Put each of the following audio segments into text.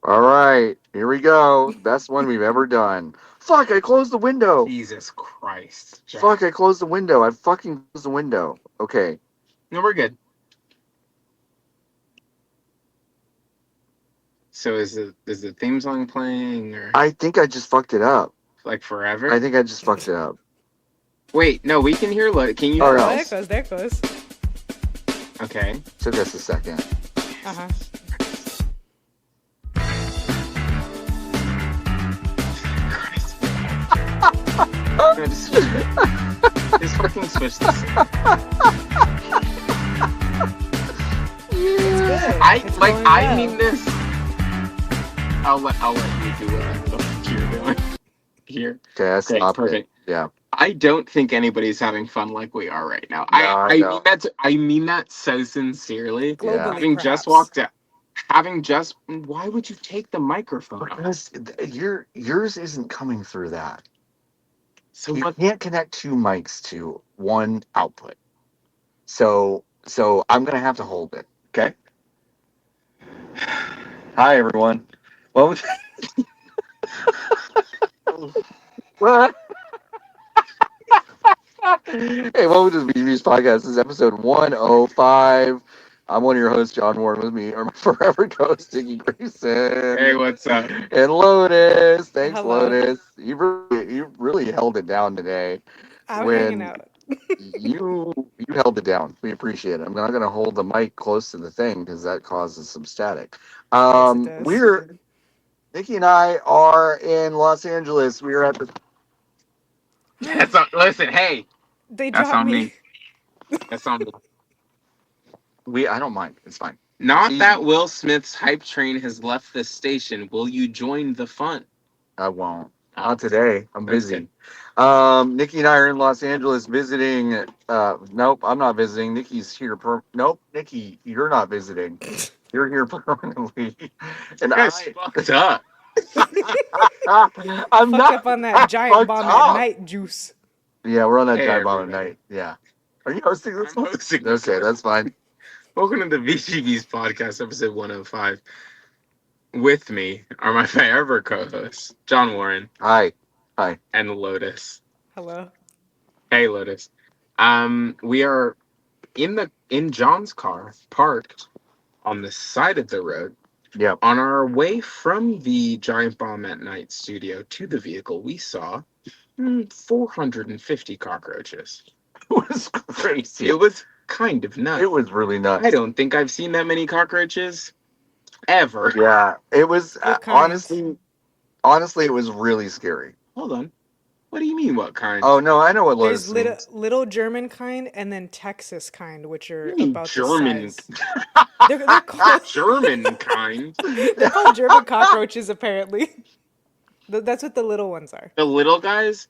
All right, here we go. Best one we've ever done. Fuck, I closed the window. Jesus Christ. John. Fuck, I closed the window. I fucking closed the window. Okay. No, we're good. So is the theme song playing or I think I just fucked it up. like forever? I think I just fucked it up. Wait, no, we can hear Lotus. Can you Oh, hear no. us? There it goes. Okay. Took us a second. Uh-huh. Christ. No, just fucking switch this. It's good. I It's like. going I well. mean this. I'll let you do what the fuck you're doing here. Okay, I stopped it. Perfect. Yeah. I don't think anybody's having fun like we are right now. No, I know. I mean that so sincerely. Globally, Having just perhaps. walked out. Why would you take the microphone off? Because yours isn't coming through that. So You what? can't connect two mics to one output. So I'm gonna have to hold it. Okay. Hi everyone. What was what? Hey, welcome to the VGBees podcast. This is episode 105. I'm one of your hosts, John Warren. With me are my forever co-host, Niki Grayson. Hey, what's up? And Lotus. Thanks, Hello. Lotus. You really held it down today. I'm when hanging out. you held it down. We appreciate it. I'm not going to hold the mic close to the thing because that causes some static. Yes, it does. Niki and I are in Los Angeles. We are at the Listen, hey, They that's dropped on me. that's on me. I don't mind. It's fine. Not that Will Smith's hype train has left the station. Will you join the fun? I won't. Not today. I'm busy. Okay. Niki and I are in Los Angeles visiting. Nope, I'm not visiting. Nikki's here. Nope, Niki, you're not visiting. You're here permanently. And You guys fucked up. I'm Fucked not up on that giant fucked bomb up. at night juice. Yeah, we're on that Hey, giant bomb at everybody. night. Yeah. Are you hosting this I'm one? hosting this Okay, one. that's fine. Welcome to the VGBees podcast, episode 105. With me are my forever co-hosts, John Warren Hi. and Lotus. Hello. Hey, Lotus. We are in John's car, parked on the side of the road. Yep. On our way from the Giant Bomb at Night studio to the vehicle, we saw 450 cockroaches. It was crazy. It was kind of nuts. It was really nuts. I don't think I've seen that many cockroaches ever. Yeah, it was What kind? honestly, it was really scary. Hold on. What do you mean, what kind? Oh no, I know what Lotus There's means. little German kind and then Texas kind, which are You mean about German? the size. They're called German kind. they're called German cockroaches, apparently. That's what the little ones are. The little guys?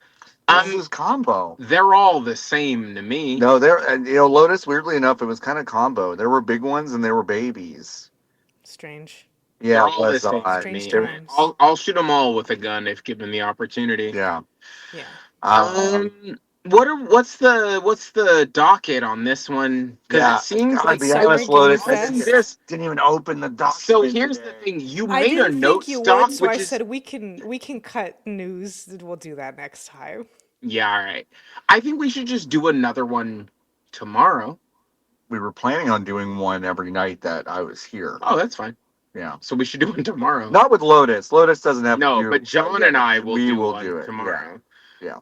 This is combo. They're all the same to me. No, and Lotus. Weirdly enough, it was kind of combo. There were big ones and there were babies. Strange. Yeah, They're it all the was same odd. to me. Strange times. I'll shoot them all with a gun if given the opportunity. Yeah. Yeah. What's the docket on this one? Because Yeah. it seems God, like be Summer honest, Lotus. Game I Fest. didn't even open the document. So here's the today. thing: you I made a didn't note think you stock, would, so I which is said we can cut news. We'll do that next time. yeah, all right. I think we should just do another one tomorrow. We were planning on doing one every night that I was here. Oh, that's fine. Yeah. So we should do one tomorrow. Not with Lotus. Lotus doesn't have to No, do but John yeah, and I will we do will one do it tomorrow. Yeah.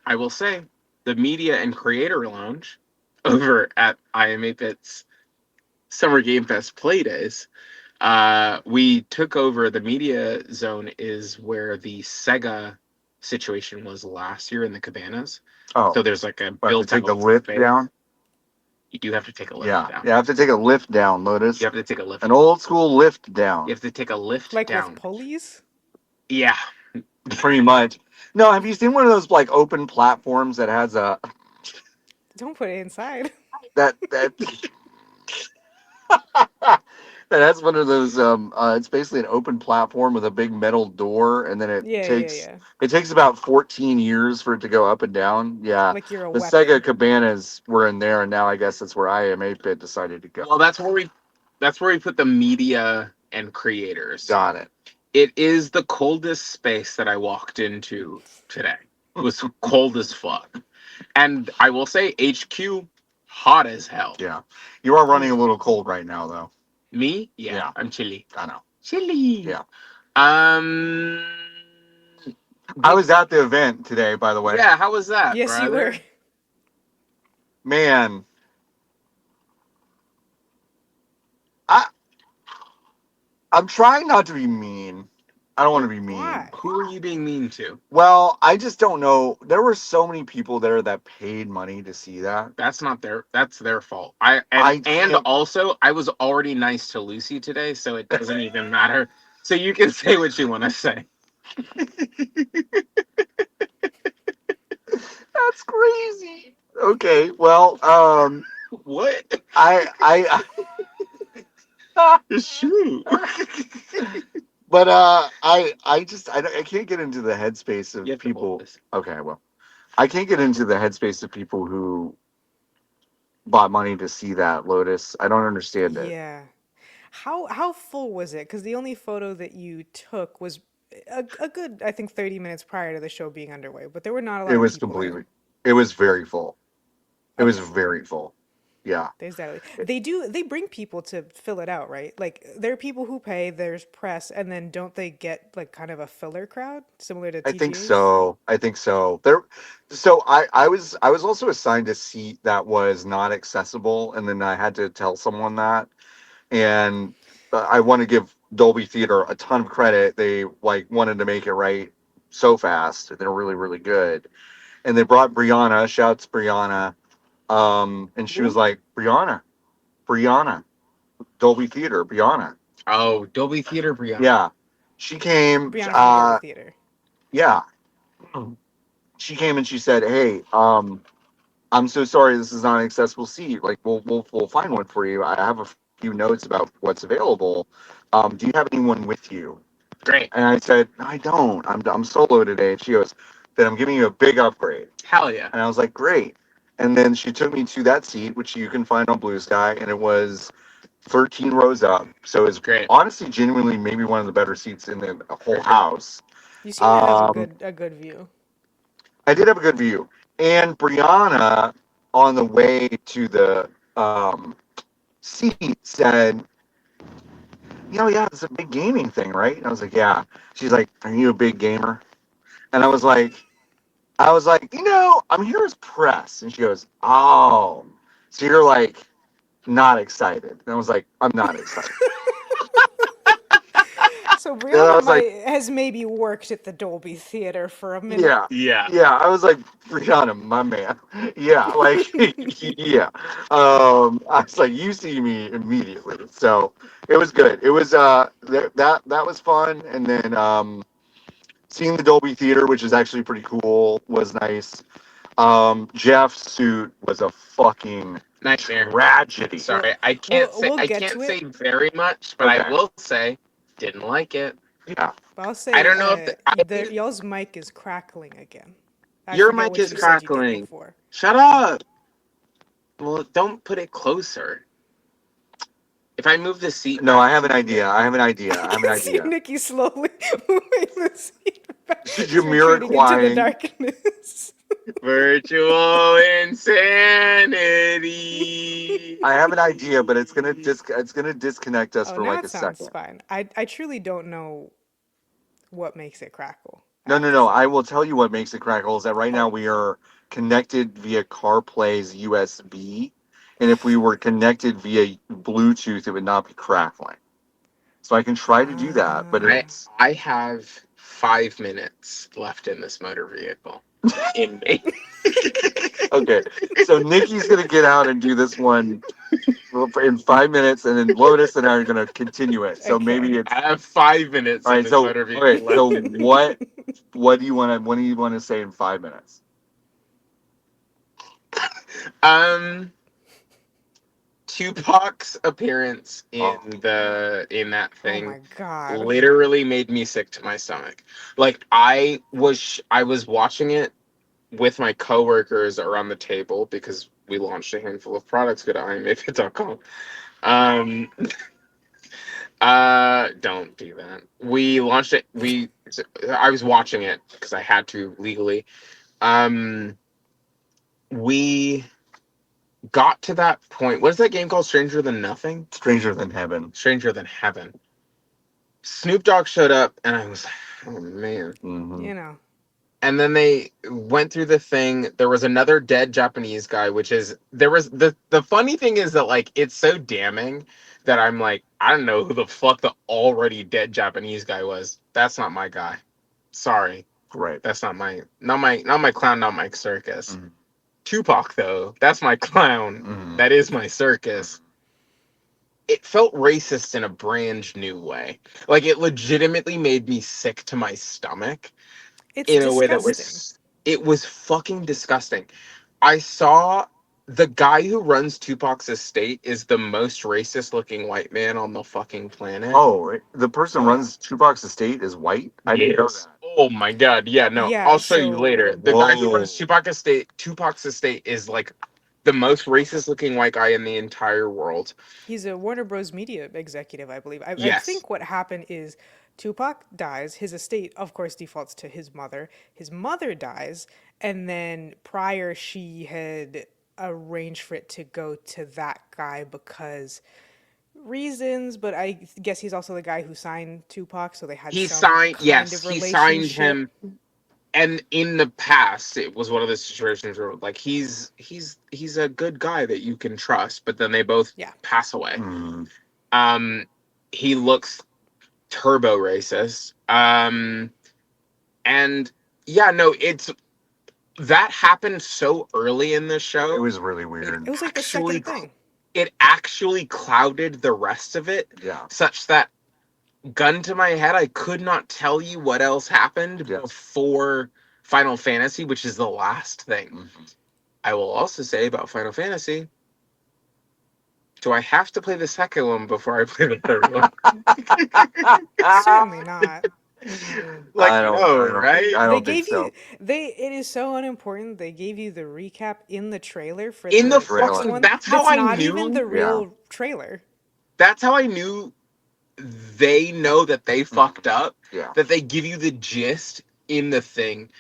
I will say the Media and Creator Lounge over at IM8bit's Summer Game Fest Play Days. We took over the media zone is where the Sega situation was last year in the cabanas. Oh, So there's like a I have to built take the lift down. You do have to take a lift Yeah, down. I have to take a lift down, Lotus. You have to take a lift. An old school lift down. You have to take a lift Like down. with pulleys? Yeah. Pretty much. No, have you seen one of those like open platforms that has a Don't put it inside. that that has one of those it's basically an open platform with a big metal door, and then it Yeah. takes about 14 years for it to go up and down. Yeah. Like you're a The weapon. Sega cabanas were in there, and now I guess that's where I am 8-bit decided to go. Well, that's where we put the media and creators. Got it. It is the coldest space that I walked into today. It was cold as fuck. And I will say HQ, hot as hell. Yeah. You are running a little cold right now, though. Me? Yeah, Yeah. I'm chilly. I know. Chilly. Yeah. Um. I was at the event today, by the way. Yeah, how was that, Yes, you brother? were. Man. I'm trying not to be mean. I don't want to be mean. Why? Who are you being mean to? Well, I just don't know. There were so many people there that paid money to see that. That's their fault. And also I was already nice to Lucy today, so it doesn't even matter. So you can say what you want to say. That's crazy. Okay, well, What? I Shoot. but I can't get into the headspace You of have to hold people. this. Okay, well, I can't get into the headspace of people who bought money to see that Lotus. I don't understand it. Yeah. How full was it? Because the only photo that you took was a good, I think, 30 minutes prior to the show being underway, but there were not a lot It of was people there. it was very full. It was Okay. very full. Yeah. There's that. They bring people to fill it out, right? Like there are people who pay, there's press, and then don't they get like kind of a filler crowd similar to I think TGA's? so. I think so. So I was also assigned a seat that was not accessible, and then I had to tell someone that. And I want to give Dolby Theater a ton of credit. They like wanted to make it right so fast. They're really really good. And they brought Brianna. Shouts Brianna. And she was like, Brianna, Dolby Theater, Brianna. Oh, Dolby Theater, Brianna. Yeah, she came. Brianna from Dolby Theater. Yeah, she came and she said, "Hey, I'm so sorry, this is not an accessible seat. Like, we'll find one for you. I have a few notes about what's available. Do you have anyone with you?" Great. And I said, "I don't. I'm solo today." And she goes, "Then I'm giving you a big upgrade." Hell yeah. And I was like, "Great." And then she took me to that seat, which you can find on Blue Sky, and it was 13 rows up. So it's Great. honestly, genuinely, maybe one of the better seats in the whole house. You seem to have Um, a good view. I did have a good view. And Brianna, on the way to the seat, said, yeah, it's a big gaming thing, right? And I was like, yeah. She's like, are you a big gamer? And I was like, I'm here as press. And she goes, oh, so you're like not excited. And I was like, I'm not excited. So And I Brianna was like, has maybe worked at the Dolby Theater for a minute. yeah. Yeah. Yeah, I was like, Brianna, my man. Yeah, like, yeah. I was like, you see me immediately. So it was good. It was that was fun. And then seeing the Dolby Theater, which is actually pretty cool, was nice. Jeff's suit was a fucking Nightmare. tragedy. Sorry, I can't we'll I get can't to say it. very much, but Okay. I will say didn't like it. Yeah. But I'll say I don't know if y'all's mic is crackling again. I your forget mic what is you said you did crackling. before. Shut up. Well, don't put it closer. If I move the seat, No, back, I have an idea. I have an idea. I have an I see idea. Niki slowly moving the seat back, retreating into the Jamiroquai. darkness. virtual insanity. I have an idea, but it's gonna disconnect us Oh, for now like it a sounds second. fine. I truly don't know what makes it crackle. I No, have no, to no. say. I will tell you what makes it crackle is that right now Oh. we are connected via CarPlay's USB, and if we were connected via Bluetooth, it would not be crackling. So I can try to do that, but it's I have 5 minutes left in this motor vehicle. In me. okay. So Nikki's gonna get out and do this one in 5 minutes, and then Lotus and I are gonna continue it. So Okay. maybe it's I have 5 minutes all in right. this So motor vehicle okay. left. So what do you want to say in 5 minutes? Tupac's appearance in Oh. that Oh thing my god. literally made me sick to my stomach. Like I was watching it with my coworkers around the table because we launched a handful of products. Go to imafit.com. Don't do that. We launched it. I was watching it because I had to legally. Um, we got to that point. What is that game called? Stranger Than Nothing? Stranger Than Heaven. Stranger Than Heaven. Snoop Dogg showed up, and I was, oh man. Mm-hmm. You know. And then they went through the thing. There was another dead Japanese guy, which is the funny thing is that like it's so damning that I'm like, I don't know who the fuck the already dead Japanese guy was. That's not my guy. Sorry. Right. That's not my clown, not my circus. Mm-hmm. Tupac though, that's my clown. Mm-hmm. That is my circus. It felt racist in a brand new way. Like it legitimately made me sick to my stomach It's in a way that disgusting. was it was fucking disgusting. I saw the guy who runs Tupac's estate is the most racist looking white man on the fucking planet. Oh, the person who runs Tupac's estate is white? I didn't know Yes. that. Oh my god. Yeah, no. Yeah, I'll show you so later. The guy who Whoa. runs Tupac's estate is like the most racist looking white guy in the entire world. he's a Warner Bros. Media executive, I believe. I Yes. think what happened is Tupac dies. His estate, of course, defaults to his mother. His mother dies, and then prior, she had arranged for it to go to that guy because reasons, but I guess he's also the guy who signed Tupac, so they had He some signed kind yes, of he signed relationship. him. And in the past it was one of those situations where like he's a good guy that you can trust, but then they both Yeah. pass away. Mm-hmm. He looks turbo racist. And yeah, no, it's that happened so early in the show. It was really weird. It was like the second thing. It actually clouded the rest of it. Yeah. Such that gun to my head, I could not tell you what else happened before Final Fantasy, which is the last thing. Mm-hmm. I will also say about Final Fantasy, do I have to play the second one before I play the third one? Certainly not. Like, I don't, right? I They don't think gave so. you it is so unimportant. They gave you the recap in the trailer for In the the trailer. next fucking, one. that's how That's I not even the knew. real trailer. That's how I knew they know that they fucked up. Yeah. That they give you the gist in the thing.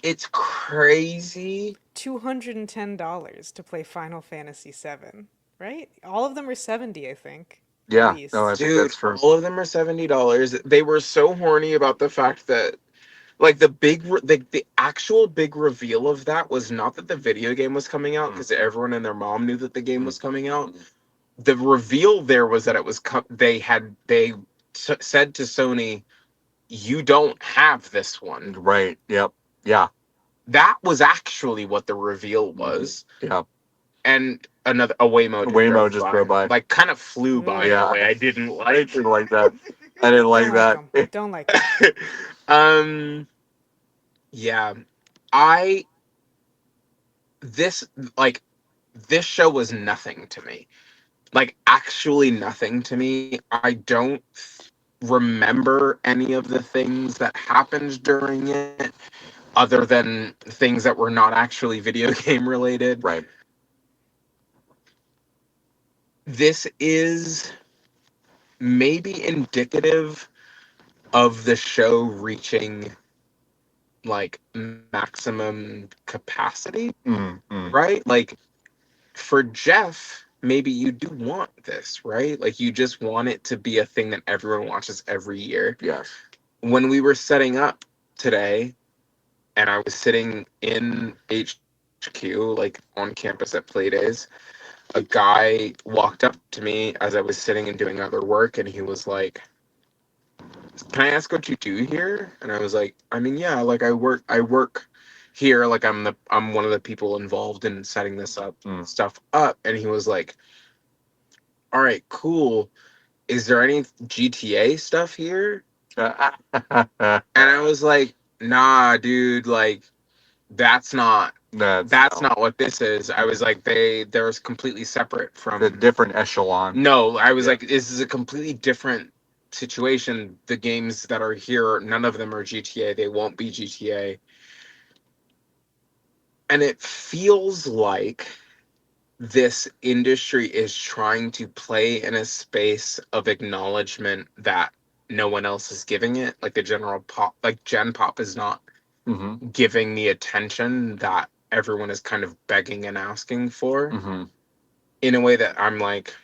It's crazy. $210 to play Final Fantasy VII, right? All of them are 70, I think. At Yeah. least. No, I think Dude, that's true. all of them are $70. They were so horny about the fact that, like, the actual big reveal of that was not that the video game was coming out because everyone and their mom knew that the game was coming out. The reveal there was that it was they said to Sony, "You don't have this one." Right. Yep. Yeah. That was actually what the reveal was. Yeah. And another a Waymo just drove by. like kind of flew by. Yeah. In a way I didn't I like. didn't like that. I didn't like Don't that. like them. Don't like them. Yeah. I this like this show was nothing to me. Like actually nothing to me. I don't remember any of the things that happened during it other than things that were not actually video game related. Right. This is maybe indicative of the show reaching like maximum capacity, right? Like for Jeff, maybe you do want this, right? Like you just want it to be a thing that everyone watches every year. Yes. When we were setting up today and I was sitting in HQ, like on campus at Playdays, a guy walked up to me as I was sitting and doing other work and he was like, "Can I ask what you do here?" And I was like, "I mean, yeah, like I work here, like I'm one of the people involved in setting this stuff up." And he was like, "All right, cool. Is there any GTA stuff here?" And I was like, "Nah, dude, like that's not what this is." I was like, they're completely separate from the different echelon. No, I was like, this is a completely different situation. The games that are here, none of them are GTA. They won't be GTA. And it feels like this industry is trying to play in a space of acknowledgement that no one else is giving it. Like the general pop, like Gen Pop is not Mm-hmm. giving the attention that everyone is kind of begging and asking for Mm-hmm. in a way that I'm like,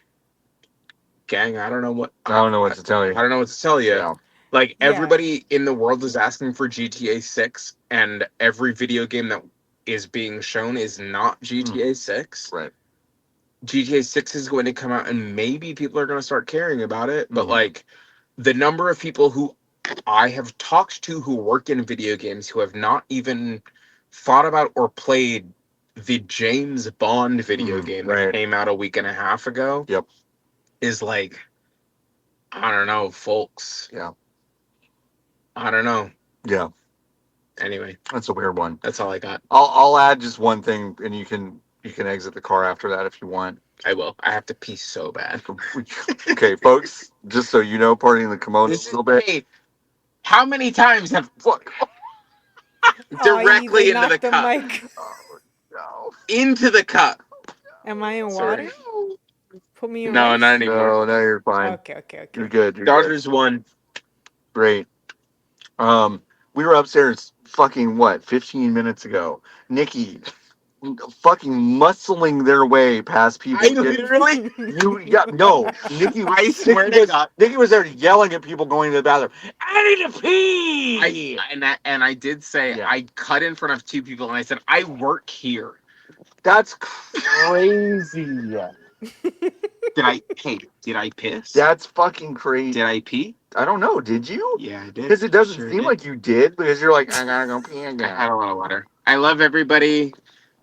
gang, I don't know what I don't know what to tell I you. don't know what to tell you. Yeah. Like Yeah. everybody in the world is asking for GTA 6, and every video game that is being shown is not GTA 6. Right. GTA 6 is going to come out, and maybe people are going to start caring about it. But Mhm. like the number of people who I have talked to who work in video games who have not even thought about or played the James Bond video game that Right. came out a week and a half ago Yep. is like, I don't know, folks. Yeah. I don't know. Yeah. Anyway, That's a weird one. that's all I got. I'll add just one thing, and you can exit the car after that if you want. I will. I have to pee so bad. Okay, folks. Just so you know, partying the kimono a little bit. Hey, how many times have Aye, directly they into the knocked the cup? mic. Oh no. Into the cup. Am I in Sorry. water? Put me in No, rice? not anymore. No, you're fine. Okay. You're good. You're good. Dodgers won. Great. We were upstairs fucking what, 15 minutes ago. Nikki fucking muscling their way past people. I literally, No, Nikki. I swear to God, Nikki was there yelling at people going to the bathroom. I need to pee. and I did say Yeah. I cut in front of two people, and I said I work here. That's crazy. Did I piss? That's fucking crazy. Did I pee? I don't know. Did you? Yeah, I did. Because it doesn't Sure seem did. like you did. Because you're like, I gotta go pee again. I had a lot of water. I love everybody.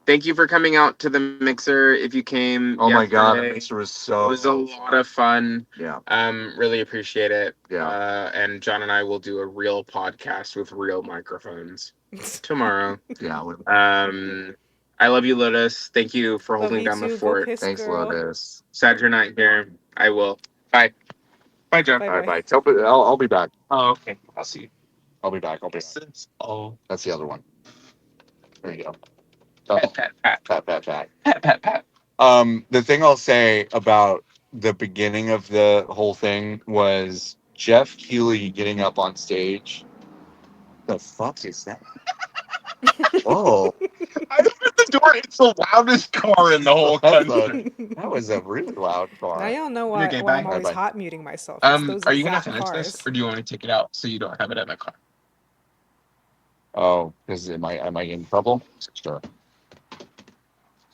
Thank you for coming out to the mixer. If you came, Oh my god, the yesterday. mixer was It so. was a lot of fun. Yeah. Really appreciate it. Yeah. And John and I will do a real podcast with real microphones tomorrow. Yeah. I love you, Lotus. Thank you for Love holding you down the too. Go fort. piss, Thanks, girl. Lotus. Sad you're not here. I will. Bye. Bye, John. Bye. All right, bye. I'll be back. Oh, okay. I'll see you. I'll be back. Oh. That's the other one. There you go. Pat, pat, pat. Pat, pat, pat. Pat, pat, pat. The thing I'll say about the beginning of the whole thing was Jeff Keighley getting up on stage. The fuck is that? Oh, I opened the door. It's the loudest car in the whole country. that was a really loud car. Now y'all know why, Okay, why bye. I'm always Bye-bye. hot muting myself. It's those Are you gonna exact finish cars. this, or do you want to take it out so you don't have it in the car? Oh, because am I in trouble? Sure.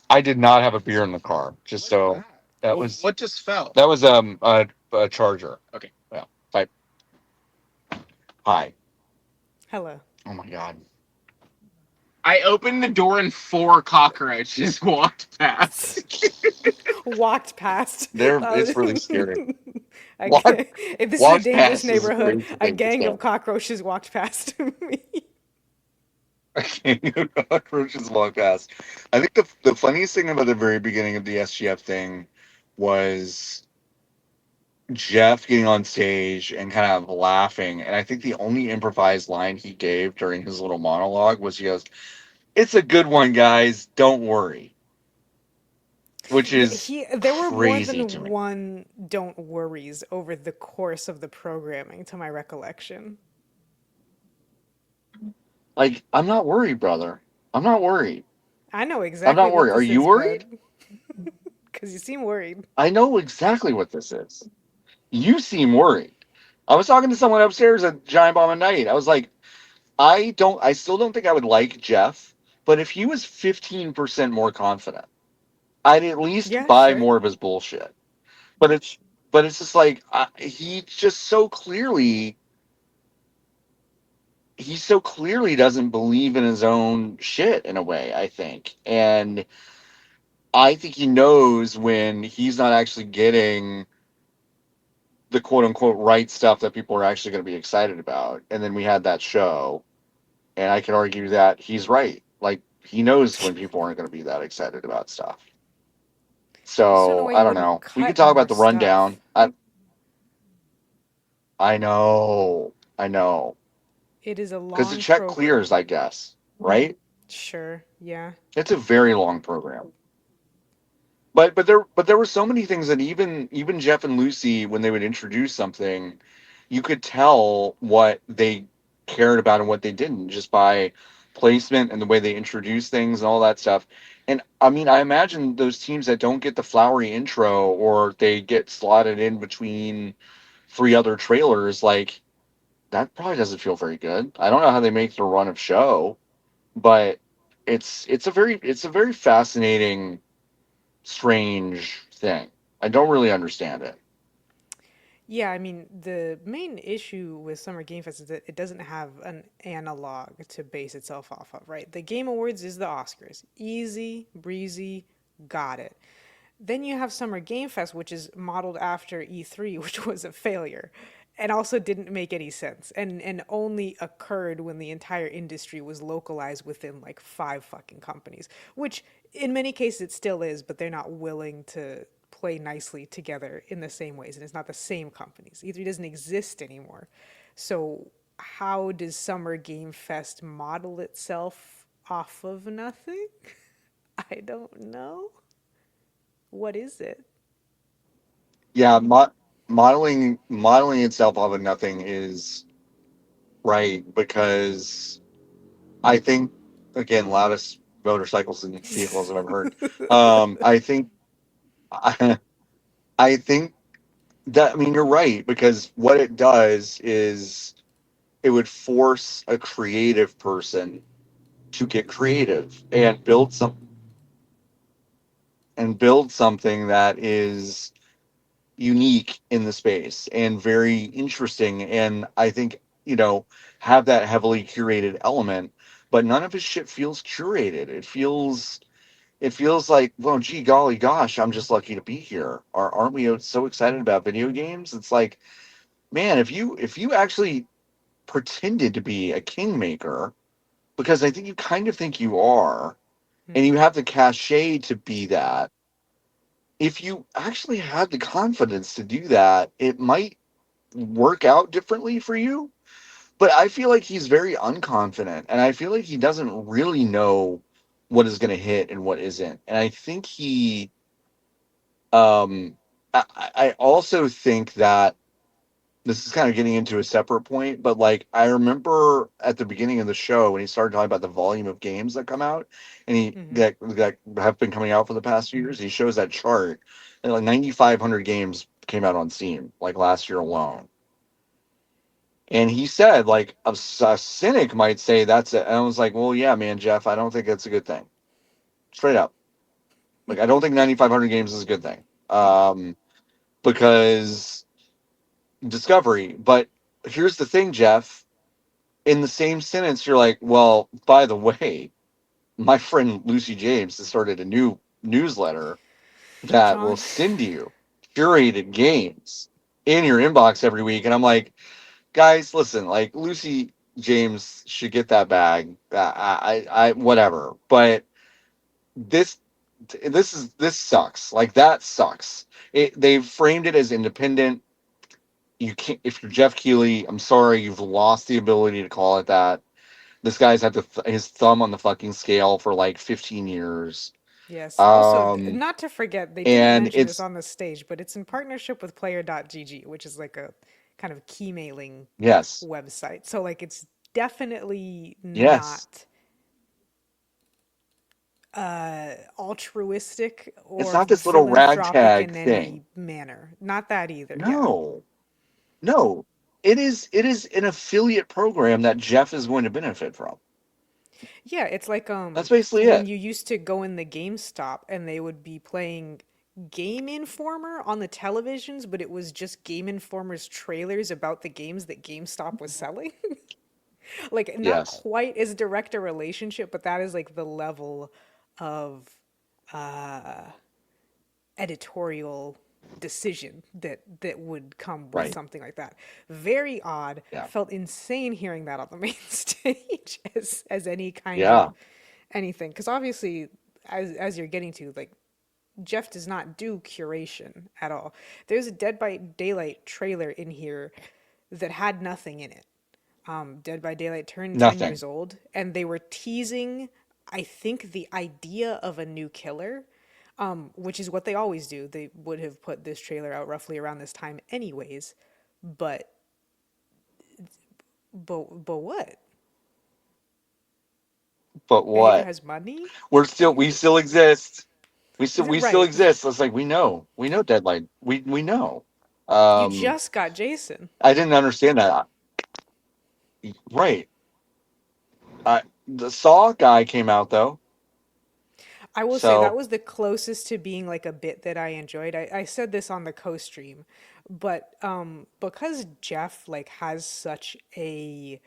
I did not have a beer in the car. Just so that was What just fell? that was a charger. Okay. Yeah. Bye. Hi. Hello. Oh my god. I opened the door and 4 cockroaches walked past. Walked past. It's really scary. If this is a walked dangerous past is a neighborhood, crazy a thing to gang say. of cockroaches walked past me. Cockroaches walk past. I think the funniest thing about the very beginning of the SGF thing was Jeff getting on stage and kind of laughing. And I think the only improvised line he gave during his little monologue was he goes, "It's a good one, guys. Don't worry." Which is there were more crazy to than me. one don't worries over the course of the programming, to my recollection. Like, I'm not worried, brother. I'm not worried. I know exactly. I'm not what worried. this Are you is, worried? Because you seem worried. I know exactly what this is. You seem worried. I was talking to someone upstairs at Giant Bomb at Night. I was like, I still don't think I would like Jeff, but if he was 15% more confident, I'd at least buy more of his bullshit. But it's just like he so clearly doesn't believe in his own shit in a way, I think. And I think he knows when he's not actually getting the quote unquote right stuff that people are actually going to be excited about. And then we had that show, and I can argue that he's right. Like, he knows when people aren't going to be that excited about stuff. So I don't know. We could talk about the rundown. I know. It is a long because the check program. clears, I guess, right? Sure. Yeah. It's a very long program. but there were so many things that even Jeff and Lucy, when they would introduce something, you could tell what they cared about and what they didn't, just by placement and the way they introduce things and all that stuff. And I mean, I imagine those teams that don't get the flowery intro, or they get slotted in between three other trailers, like, that probably doesn't feel very good. I don't know how they make the run of show, but it's a very fascinating, strange thing. I don't really understand it. Yeah, I mean, the main issue with Summer Game Fest is that it doesn't have an analog to base itself off of, right? The Game Awards is the Oscars. Easy, breezy, got it. Then you have Summer Game Fest, which is modeled after E3, which was a failure and also didn't make any sense and only occurred when the entire industry was localized within like five fucking companies, which in many cases it still is, but they're not willing to play nicely together in the same ways, and it's not the same companies. E3 doesn't exist anymore. So how does Summer Game Fest model itself off of nothing? I don't know. What is it? Yeah, modeling itself off of nothing is right, because I think, again, loudest motorcycles and vehicles I've ever heard. I think I, I think that, I mean, you're right, because what it does is it would force a creative person to get creative and build something that is unique in the space and very interesting, and I think, have that heavily curated element. But none of his shit feels curated. It feels like, well, gee golly gosh, I'm just lucky to be here. Aren't we so excited about video games? It's like, man, if you actually pretended to be a kingmaker, because I think you kind of think you are, and you have the cachet to be that, if you actually had the confidence to do that, it might work out differently for you. But I feel like he's very unconfident, and I feel like he doesn't really know what is going to hit and what isn't. And I think um, I also think that this is kind of getting into a separate point, but like, I remember at the beginning of the show when he started talking about the volume of games that come out, and he Mm-hmm. that have been coming out for the past few years. He shows that chart, and like 9,500 games came out on Steam like last year alone. And he said, like, a cynic might say that's it. And I was like, well, yeah, man, Jeff, I don't think that's a good thing. Straight up, like, I don't think 9,500 games is a good thing. Because discovery. But here's the thing, Jeff. In the same sentence, you're like, well, by the way, my friend Lucy James has started a new newsletter that will John. send you curated games in your inbox every week. And I'm like, guys, listen, like, Lucy James should get that bag. Whatever. But this, this sucks. Like, that sucks. They've framed it as independent. You can't. If you're Jeff Keighley, I'm sorry, you've lost the ability to call it that. This guy's had his thumb on the fucking scale for like 15 years. Yes. Also, Um, not to forget, they didn't and mention this it's, on the stage, but it's in partnership with Player.gg, which is like a kind of key mailing yes, website. So, like, it's definitely yes. not altruistic It's or not this little philanthropic ragtag in thing. any manner. Not that either. Yeah. No, no. It is an affiliate program that Jeff is going to benefit from. Yeah, it's like That's basically when it. you used to go in the GameStop and they would be playing Game Informer on the televisions, but it was just Game Informer's trailers about the games that GameStop was selling. Like, not Yes, quite as direct a relationship, but that is like the level of uh editorial decision that would come with right. something like that. Very odd. Yeah, Felt insane hearing that on the main stage as any kind of yeah. anything, because obviously, as you're getting to, like, Jeff does not do curation at all. There's a Dead by Daylight trailer in here that had nothing in it. Dead by Daylight turned 10 Nothing. years old, and they were teasing, I think, the idea of a new killer. which is what they always do. They would have put this trailer out roughly around this time, anyways. But but what? But America what? has money. We still exist. We still Right. exist. It's like we know deadline. We know. You Um, just got Jason. I didn't understand that. Right. The Saw guy came out though, I will say that so was the closest to being like a bit that I enjoyed. I said this on the co-stream, but because Jeff like has such a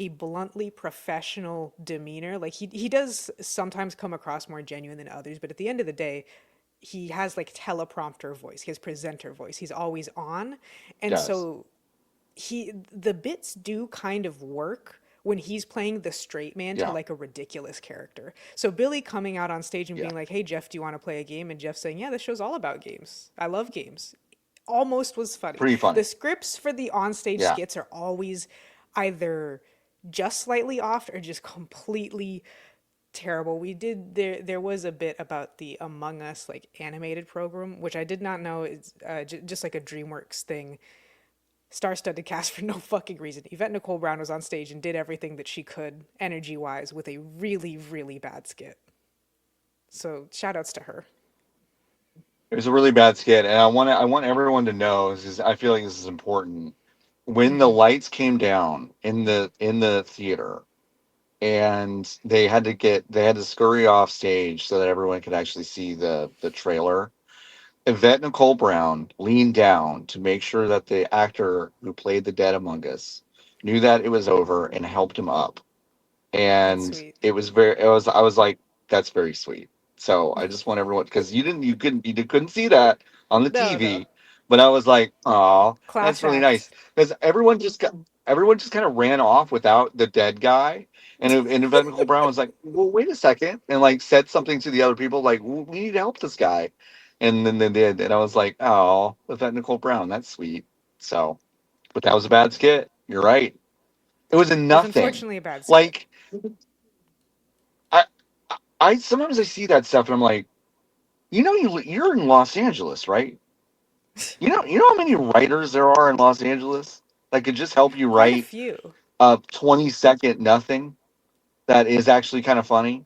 bluntly professional demeanor, like he does sometimes come across more genuine than others, but at the end of the day, he has like teleprompter voice, he has presenter voice, he's always on. And yes, so the bits do kind of work when he's playing the straight man to yeah, like a ridiculous character. So Billy coming out on stage and yeah, being like, "Hey Jeff, do you want to play a game?" and Jeff saying, "Yeah, this show's all about games. I love games." Almost was funny. pretty The funny. scripts for the onstage Yeah, skits are always either just slightly off or just completely terrible. We did there was a bit about the Among Us like animated program, which I did not know is just like a DreamWorks thing, star-studded cast for no fucking reason. Yvette Nicole Brown was on stage and did everything that she could energy-wise with a really, really bad skit. So shout outs to her. it was a really bad skit, and I want everyone to know. I feel like this is important. When the Mm-hmm. lights came down in the theater, and they had to scurry off stage so that everyone could actually see the trailer. Yvette Nicole Brown leaned down to make sure that the actor who played the dead Among Us knew that it was over and helped him up. That's And sweet. it was I was like, that's very sweet. So I just want everyone, because you couldn't see that on the No, no. TV, but I was like, oh, Class that's really nice, act. because everyone just kind of ran off without the dead guy. And Yvette Nicole Brown was like, well, wait a second, and like said something to the other people like, "Well, we need to help this guy," and then they did, and I was like, oh, Yvette Nicole Brown, that's sweet. So, but that was a bad skit. You're right. It was a It was nothing. unfortunately a bad skit. Like I, I sometimes I see that stuff and I'm like, you're in Los Angeles, right? You know how many writers there are in Los Angeles that could just help you Quite a write few. a 20-second nothing that is actually kind of funny.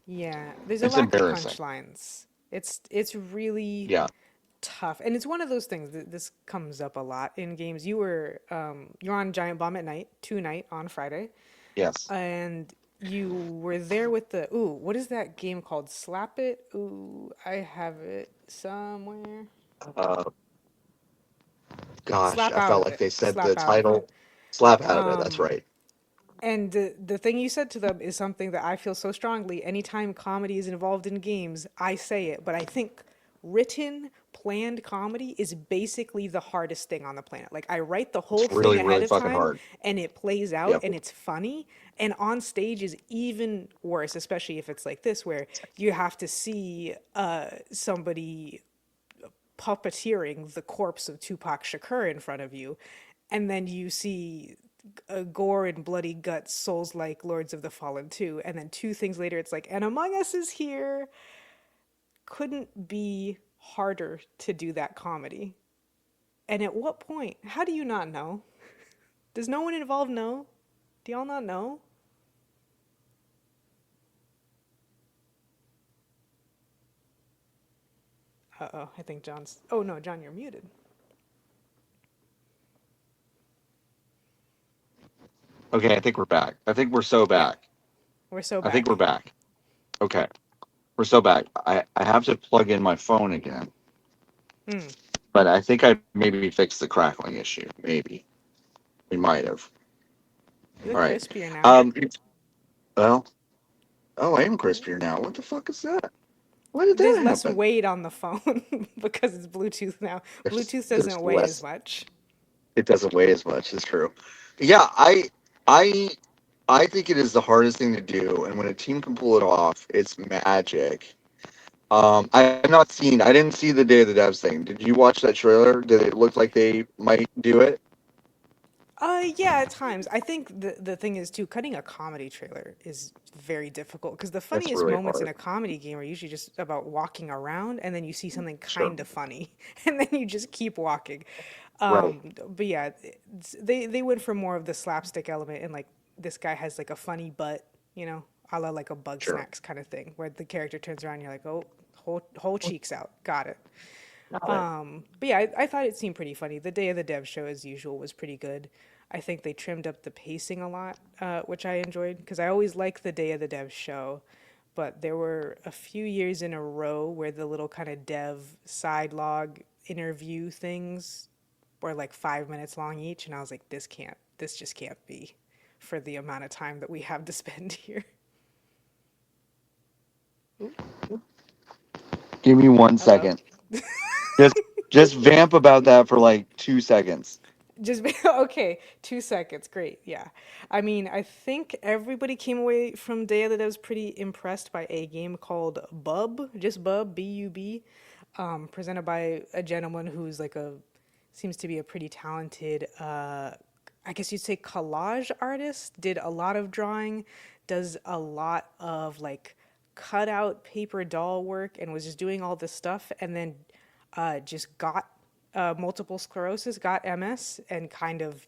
Yeah, there's a It's lack of embarrassing. punchlines. It's really Yeah. tough, and it's one of those things that this comes up a lot in games. You're on Giant Bomb at night, tonight on Friday, Yes. and you were there with the what is that game called? Slap It? Ooh, I have it somewhere. Uh, Gosh, Slap I Out felt of like It. they said the Slap Out of It. title. Slap out of it. That's Um, right. and the thing you said to them is something that I feel so strongly. Anytime comedy is involved in games, I say it. But I think written, planned comedy is basically the hardest thing on the planet. Like, I write the It's whole thing really, ahead really of fucking time hard. and it plays out Yep. and it's funny. And on stage is even worse, especially if it's like this, where you have to see somebody puppeteering the corpse of Tupac Shakur in front of you, and then you see gore and bloody guts, souls like Lords of the Fallen too, and then 2 things later, it's like, and Among Us is here. Couldn't be harder to do that comedy. And at what point? How do you not know? Does no one involved know? Do y'all not know? Uh oh, I think John's. Oh no, John, you're muted. Okay, I think we're back. I think we're so Yeah, back. we're so I think we're back. back. Okay, we're so back. I have to plug in my phone again, Mm. but I think I maybe fixed the crackling issue. Maybe we might have. You All look right. crispier now. Um. Well. Oh, I am crispier now. What the fuck is that? Why did There's that less happen? weight on the phone because it's Bluetooth now. Bluetooth There's doesn't weigh as less. much. It doesn't weigh as much. It's true. Yeah. I I think it is the hardest thing to do, and when a team can pull it off, it's magic. I've not seen. I didn't see the Day of the Devs thing. Did you watch that trailer? Did it look like they might do it? Yeah, at times. I think the thing is too, cutting a comedy trailer is very difficult because the It's funniest really moments in hard. a comedy game are usually just about walking around and then you see something Sure. kind of funny and then you just keep walking. Right. But yeah, they went for more of the slapstick element and like this guy has like a funny butt, a la like a Bug Sure. Snacks kind of thing where the character turns around and you're like, oh, whole cheeks out, got it. Got it. But yeah, I thought it seemed pretty funny. The Day of the Dev show, as usual, was pretty good. I think they trimmed up the pacing a lot, which I enjoyed because I always liked the Day of the Dev show. But there were a few years in a row where the little kind of dev side log interview things were like 5 minutes long each. And I was like, this just can't be for the amount of time that we have to spend here. Ooh, Give me one hello. second. Just just vamp about that for like 2 seconds. Just okay, 2 seconds. Great. Yeah. I mean, I think everybody came away from Day of the Devs pretty impressed by a game called Bub, just Bub, B-U-B, presented by a gentleman who's like seems to be a pretty talented, I guess you'd say collage artist, did a lot of drawing, does a lot of like cut out paper doll work and was just doing all this stuff and then just got multiple sclerosis, got MS, and kind of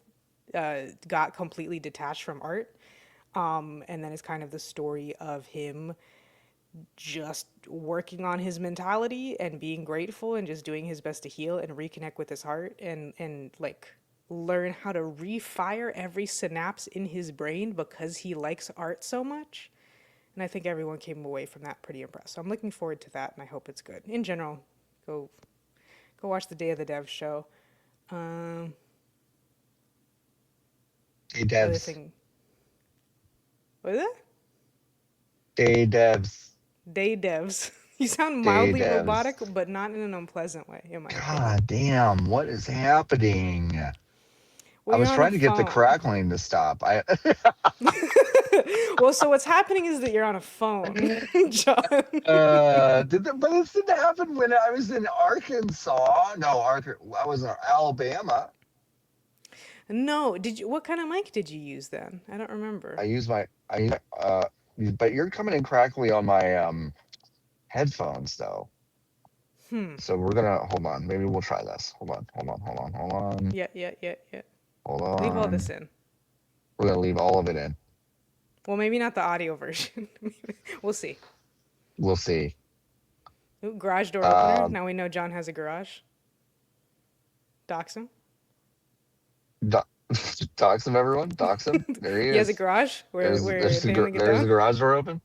got completely detached from art. And then it's kind of the story of him just working on his mentality and being grateful and just doing his best to heal and reconnect with his heart and like learn how to refire every synapse in his brain because he likes art so much. And I think everyone came away from that pretty impressed. So I'm looking forward to that and I hope it's good. In general, go go watch the Day of the Dev show. Um, Day other devs. thing, what is it? Day devs. Day devs. You sound Day mildly devs. robotic, but not in an unpleasant way, in my opinion. God damn, what is happening? Well, I you're was on a trying to get the phone. crackling to stop. I Well, so what's happening is that you're on a phone, John. but this didn't happen when I was in Arkansas. No, I was in Alabama. No, did you? What kind of mic did you use then? I don't remember. I use but you're coming in crackly on my headphones though. So we're gonna hold on. Maybe we'll try this. Hold on. Yeah, yeah, yeah, yeah. Hold Leave all on. this in. We're gonna leave all of it in. Well, maybe not the audio version. We'll see. We'll see. Ooh, garage door opener. Um, Now we know John has a garage. Dox him. do- dox him, everyone. Dox him. There he He has a is. garage where they only get There's down. the garage door open.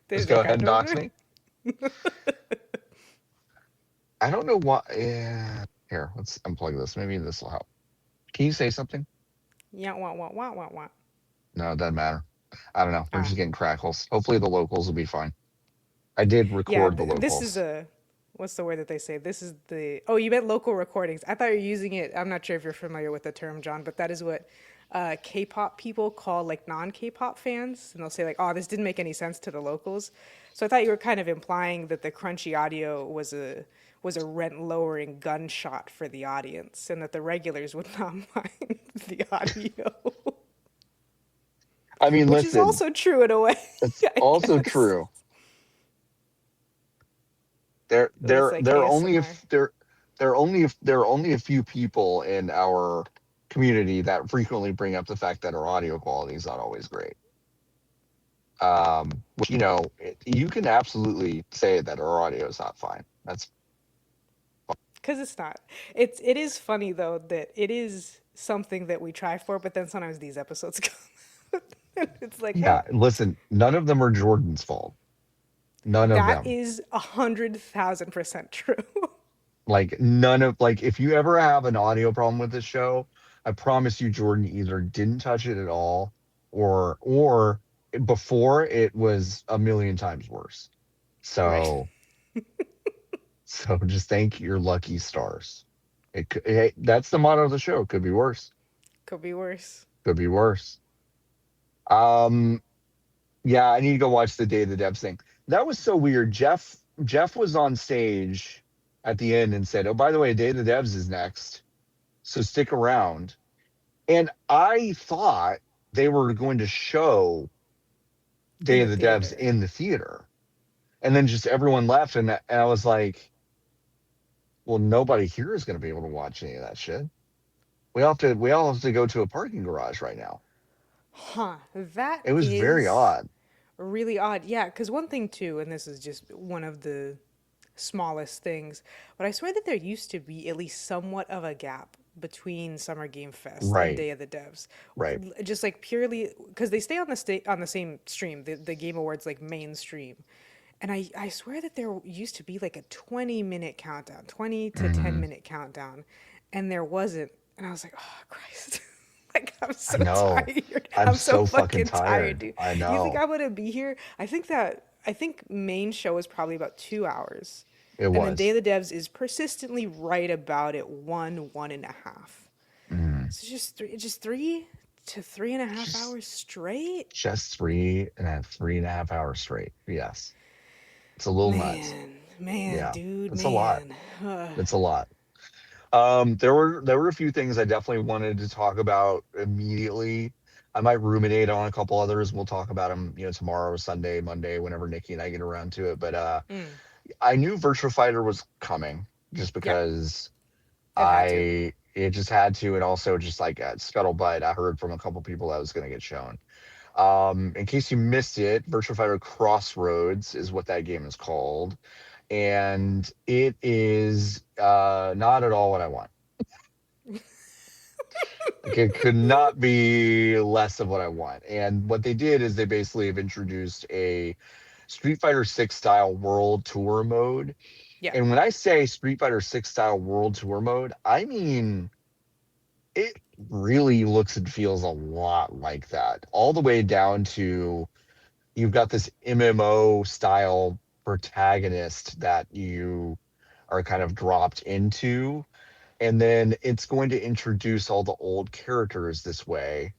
There's Just the go ahead garage and door dox opener. me. I don't know why. Yeah. Here, let's unplug this. Maybe this will help. Can you say something? Yeah, wah. No, it doesn't matter. I don't know. We're Ah, just getting crackles. Hopefully the locals will be fine. I did yeah. record the This is locals. a what's the word that they say? This is the oh, you meant local recordings. I thought you were using it. I'm not sure if you're familiar with the term, John, but that is what K-pop people call like non-K-pop fans, and they'll say like, "Oh, this didn't make any sense to the locals." So I thought you were kind of implying that the crunchy audio was a rent-lowering gunshot for the audience, and that the regulars would not mind the audio, I mean, which is listen, also true in a way, that's I also guess. true. There, It's there, like there are only ASMR. if there are only if there are only a few people in our community that frequently bring up the fact that our audio quality is not always great. Which you can absolutely say that our audio is not fine. That's Because it's not. It is funny though that it is something that we try for, but then sometimes these episodes come. And it's like, yeah. well, Listen, none of them are Jordan's fault. None of that them. is 100,000% true. Like none of like if you ever have an audio problem with this show, I promise you Jordan either didn't touch it at all or before it was a million times worse. Right. So just thank your lucky stars. Hey, that's the motto of the show. Could be worse. Could be worse. Could be worse. Um yeah, I need to go watch the Day of the Devs thing. That was so weird. Jeff was on stage at the end and said, "Oh, by the way, Day of the Devs is next. So stick around." And I thought they were going to show In Day the of the Devs theater. in the theater. And then just everyone left. And I was like, well, nobody here is going to be able to watch any of that shit. We all have to go to a parking garage right now. Huh. That It was very is odd. really odd. Yeah, because one thing too, and this is just one of the smallest things, but I swear that there used to be at least somewhat of a gap between Summer Game Fest and Right. Day of the Devs. Right. Just like purely because they stay on the same stream, the Game Awards like mainstream. And I swear that there used to be like a 20-minute countdown, 20 to 10 Hmm. minute countdown, and there wasn't. And I was like, oh, Christ. Like, I'm I so know. tired. I'm I'm so so fucking fucking tired, tired. dude. I You think know. I'm gonna be here? I think main show is probably about 2 hours. It And then Day was. of the Devs is persistently right about at one and a half. Mm. So just 3 to 3.5 hours Just straight? just 3.5 hours straight. Yes. It's a little nuts. Man, Yeah. dude, It's a lot. man. It's a lot. There were a few things I definitely wanted to talk about immediately. I might ruminate on a couple others. We'll talk about them, tomorrow, Sunday, Monday, whenever Nikki and I get around to it. But Mm, I knew Virtua Fighter was coming just yeah, because it had to. I it just had to, and also just like scuttlebutt, I heard from a couple people that was going to get shown. In case you missed it, Virtua Fighter Crossroads is what that game is called, and it is not at all what I want. Like it could not be less of what I want. And what they did is they basically have introduced a Street Fighter 6 style world tour mode. Yeah, And when I say Street Fighter 6 style world tour mode, I mean it really looks and feels a lot like that. All the way down to you've got this MMO style protagonist that you are kind of dropped into, and then it's going to introduce all the old characters this way.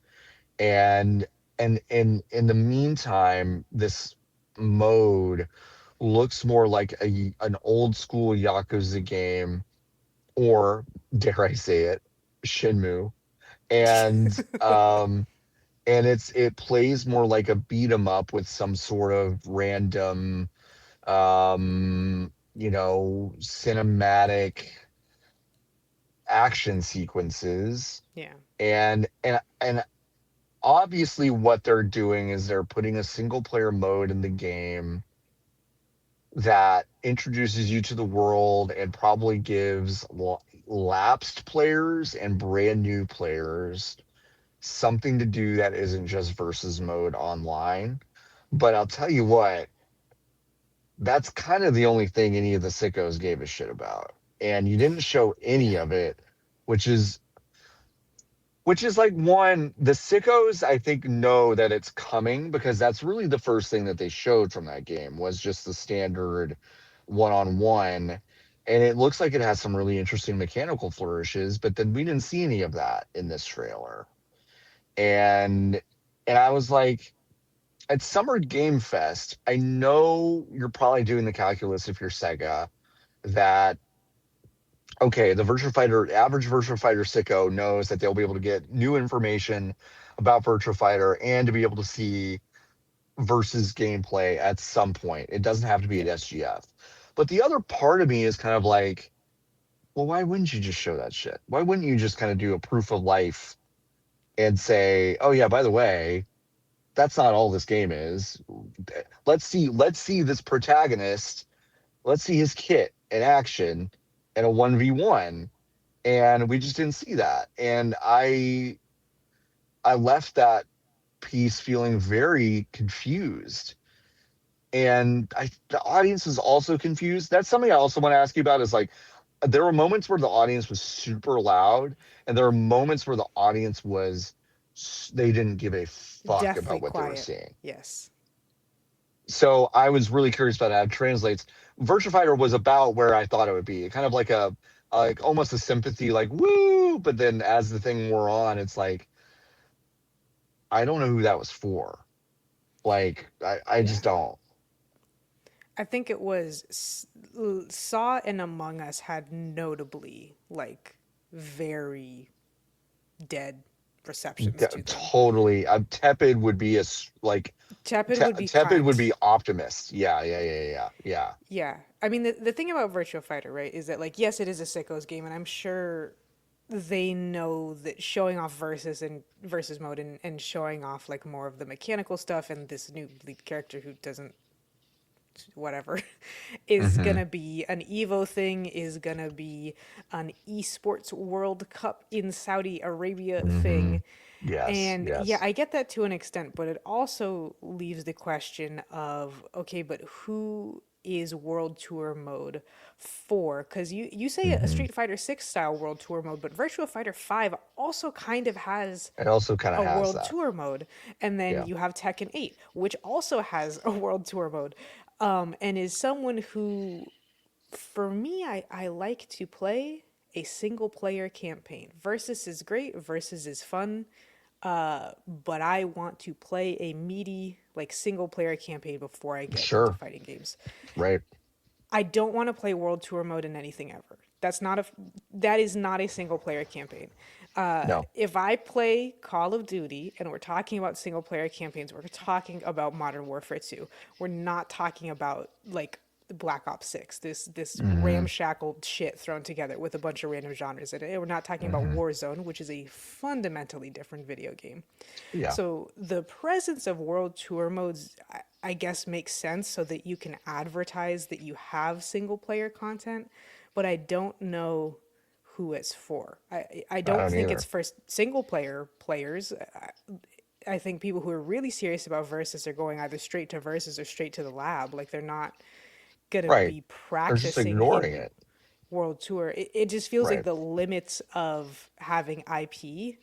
And in the meantime, this mode looks more like an old school Yakuza game, or dare I say it, Shenmue. And it plays more like a beat 'em up with some sort of random cinematic action sequences. yeah, And obviously what they're doing is they're putting a single player mode in the game that introduces you to the world and probably gives lapsed players and brand new players something to do that isn't just versus mode online. But I'll tell you what, that's kind of the only thing any of the sickos gave a shit about. And you didn't show any yeah, of it, which is like, one, the sickos I think know that it's coming, because that's really the first thing that they showed from that game was just the standard one-on-one. And it looks like it has some really interesting mechanical flourishes, but then we didn't see any of that in this trailer. And I was like, at Summer Game Fest, I know you're probably doing the calculus if you're Sega that, okay, the average Virtua Fighter sicko knows that they'll be able to get new information about Virtua Fighter and to be able to see versus gameplay at some point. It doesn't have to be at yeah. SGF. But the other part of me is kind of like, well, why wouldn't you just show that shit? Why wouldn't you just kind of do a proof of life and say, oh yeah, by the way, that's not all this game is. Let's see this protagonist. Let's see his kit in action in a 1v1. And we just didn't see that. And I left that piece feeling very confused. And the audience was also confused. That's something I also want to ask you about, is like, there were moments where the audience was super loud, and there were moments where the audience they didn't give a fuck Deathly about what they were quiet. seeing. Yes. So I was really curious about how it translates. Virtua Fighter was about where I thought it would be, kind of like like almost a sympathy, like woo. But then as the thing wore on, it's like, I don't know who that was for. Like I Yeah. just don't. I think it was Saw and Among Us had notably like very dead receptions to them. Totally. Tepid would be like Tepid would be tepid would kind. be optimist. Yeah, yeah, yeah, yeah, yeah. Yeah. I mean, the thing about Virtua Fighter, right, is that, like, yes, it is a sickos game, and I'm sure they know that showing off versus mode and showing off, like, more of the mechanical stuff and this new lead character who doesn't whatever is Mm-hmm. gonna be an Evo thing, is gonna be an esports World Cup in Saudi Arabia Mm-hmm. thing. Yes, And yeah, yes. I get that to an extent, but it also leaves the question of, okay, but who is World Tour mode for? Because you say a Mm-hmm. Street Fighter 6 style World Tour mode, but Virtua Fighter 5 also kind of has It also kind of a has World that. Tour mode. And then Yeah. you have Tekken 8, which also has a World Tour mode, and is someone who, for me, I like to play a single player campaign. Versus is great, versus is fun, but I want to play a meaty, like, single player campaign before I get into Sure. fighting games. Right. I don't want to play World Tour mode in anything ever. That is not a single player campaign. No. If I play Call of Duty and we're talking about single player campaigns, we're talking about Modern Warfare 2. We're not talking about, like, Black Ops 6, this Mm-hmm. ramshackle shit thrown together with a bunch of random genres in it. We're not talking about Mm-hmm. Warzone, which is a fundamentally different video game. Yeah. So the presence of world tour modes, I guess, makes sense so that you can advertise that you have single player content, but I don't know who it's for. I I don't don't think it's either. for single player players. I think people who are really serious about versus are going either straight to versus or straight to the lab. Like, they're not gonna Right. be They're just practicing ignoring in it. world tour. It just feels like Right. the limits of having IP,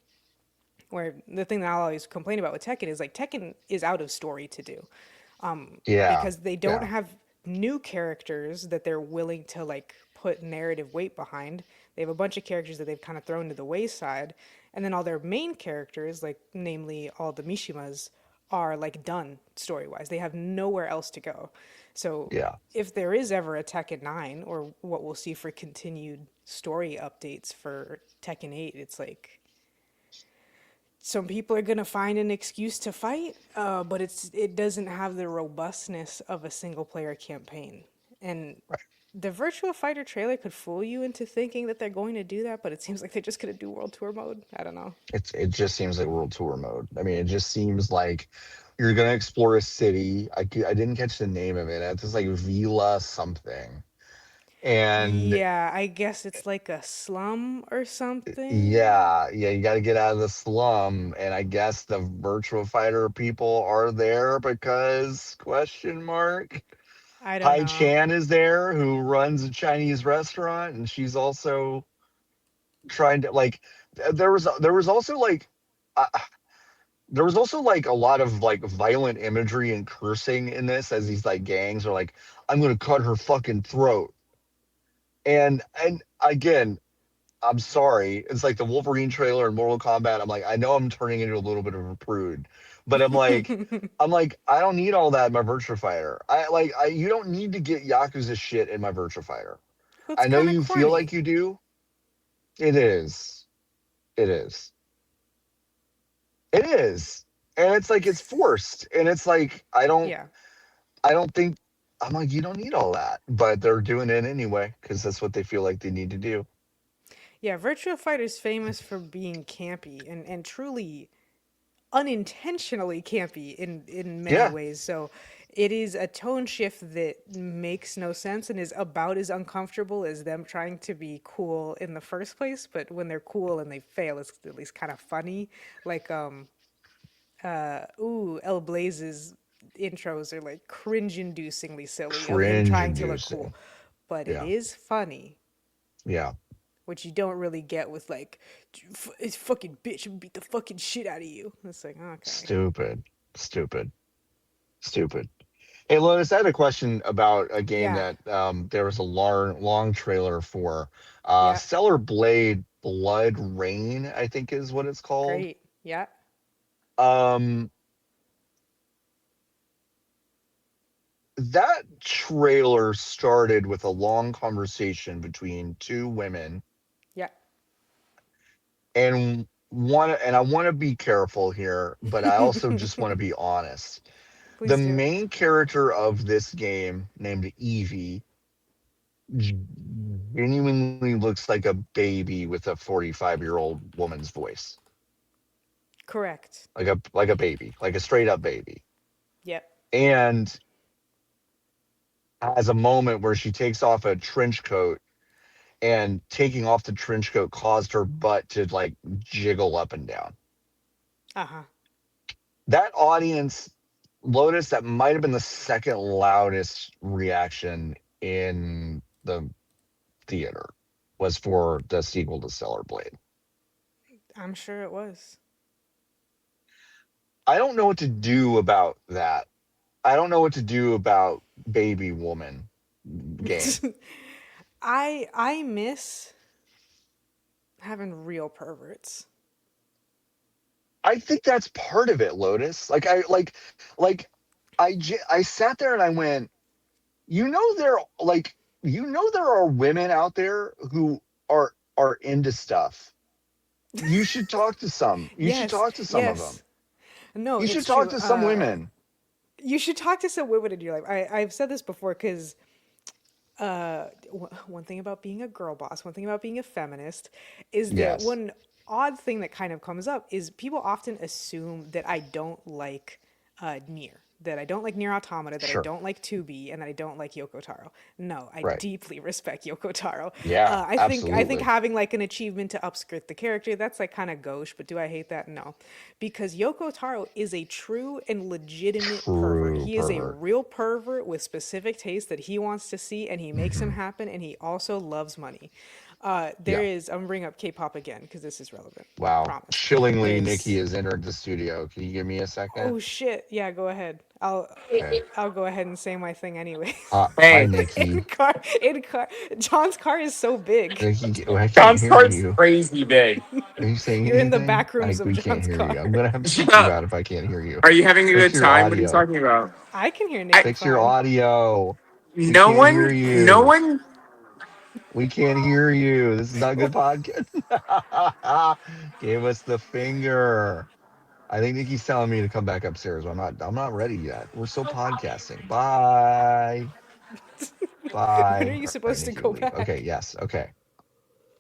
where the thing that I'll always complain about with Tekken is, like, Tekken is out of story to do, Yeah. because they don't Yeah. have new characters that they're willing to, like, put narrative weight behind. They have a bunch of characters that they've kind of thrown to the wayside, and then all their main characters, like namely all the Mishimas, are, like, done story wise. They have nowhere else to go. So Yeah. if there is ever a Tekken 9, or what we'll see for continued story updates for Tekken 8, it's like some people are gonna find an excuse to fight, but it doesn't have the robustness of a single player campaign. And Right. the Virtua Fighter trailer could fool you into thinking that they're going to do that, but it seems like they're just gonna do World Tour mode. I don't know. It just seems like World Tour mode. I mean, it just seems like you're gonna explore a city. I didn't catch the name of it. It's just like Vila something. And Yeah, I guess it's like a slum or something. yeah, yeah, you got to get out of the slum. And I guess the virtual fighter people are there because question mark. I don't Hai know. Chan is there, who runs a Chinese restaurant, and she's also trying to like. There was also like. Uh, there was also like a lot of like violent imagery and cursing in this, as these like gangs are like, I'm gonna cut her fucking throat. And again, I'm sorry. It's like the Wolverine trailer in Mortal Kombat. I'm like, I know I'm turning into a little bit of a prude, but I'm like, I don't need all that in my Virtua Fighter. You don't need to get Yakuza shit in my Virtua Fighter. Well, it's I know kind of you feel like corny. you do. It is. It is. It is. And it's like it's forced. And it's like Yeah. I don't think I'm like, you don't need all that. But they're doing it anyway, because that's what they feel like they need to do. Yeah, Virtua Fighter's famous for being campy and truly unintentionally campy in many Yeah. ways. So it is a tone shift that makes no sense and is about as uncomfortable as them trying to be cool in the first place. But when they're cool and they fail, it's at least kind of funny. Like, El Blaze's intros are, like, cringe-inducingly silly of him Cringe trying to look cool, inducing. but it Yeah. is funny, Yeah. which you don't really get with, like, it's fucking bitch and beat the fucking shit out of you. It's like, okay. Stupid. Stupid. Stupid. Hey, Lotus, I had a question about a game Yeah, that there was a long trailer for. yeah, Stellar Blade Blood Rain, I think is what it's called. great. Yeah, Um, that trailer started with a long conversation between two women, yeah. and I want to be careful here, but I also just want to be honest. The Please do. main character of this game, named Evie, genuinely looks like a baby with a 45-year-old woman's voice. Correct. Like a baby, like a straight up baby. Yep. And has a moment where she takes off a trench coat, and taking off the trench coat caused her butt to like jiggle up and down. Uh-huh. That audience, Lotus, that might have been the second loudest reaction in the theater, was for the sequel to Stellar Blade. I'm sure it was. I don't know what to do about that. I don't know what to do about Baby Woman game. I miss having real perverts. I think that's part of it, Lotus. Like I sat there and I went, you know, there are women out there who are into stuff. You should talk to some. You should Yes, talk to some of them. yes. No, You it's should talk true. to some women. You should talk to some women in your life. I've said this before because one thing about being a girl boss, one thing about being a feminist, is that Yes. one odd thing that kind of comes up is people often assume that I don't like Nier, that I don't like Nier Automata, that I Sure. don't like 2B, and that I don't like Yoko Taro. No, I Right. deeply respect Yoko Taro. Yeah, I think absolutely. having like an achievement to upskirt the character, that's like kind of gauche, but do I hate that? No. Because Yoko Taro is a true and legitimate pervert. True He is a pervert. real pervert with specific tastes that he wants to see, and he makes them Hmm. happen, and he also loves money. Yeah. I'm gonna bring up K-pop again because this is relevant. Wow. Promise. Chillingly, Nikki There's has entered the studio. Can you give me a second? Oh shit. Yeah, go ahead. Okay. I'll go ahead and say my thing anyways. Hi, Hey, in Nikki. car in car John's car is so big. Nikki, oh, I can't John's hear cart's you. crazy big. Are you saying You're in the anything? back rooms of We can't John's hear you. car. I'm gonna have to Shut kick you up. out if I can't hear you. Are you having a Fix good your time? What are you audio. talking about? I can hear I, Nikki Fix your fine. audio. We no can't hear one, no you. one. We can't hear you. This is not a good podcast. Gave us the finger. I think Nikki's telling me to come back upstairs. I'm not ready yet. We're still podcasting. Bye. When are Bye. you All right, supposed to Nikki go will leave. Okay, back? yes. Okay.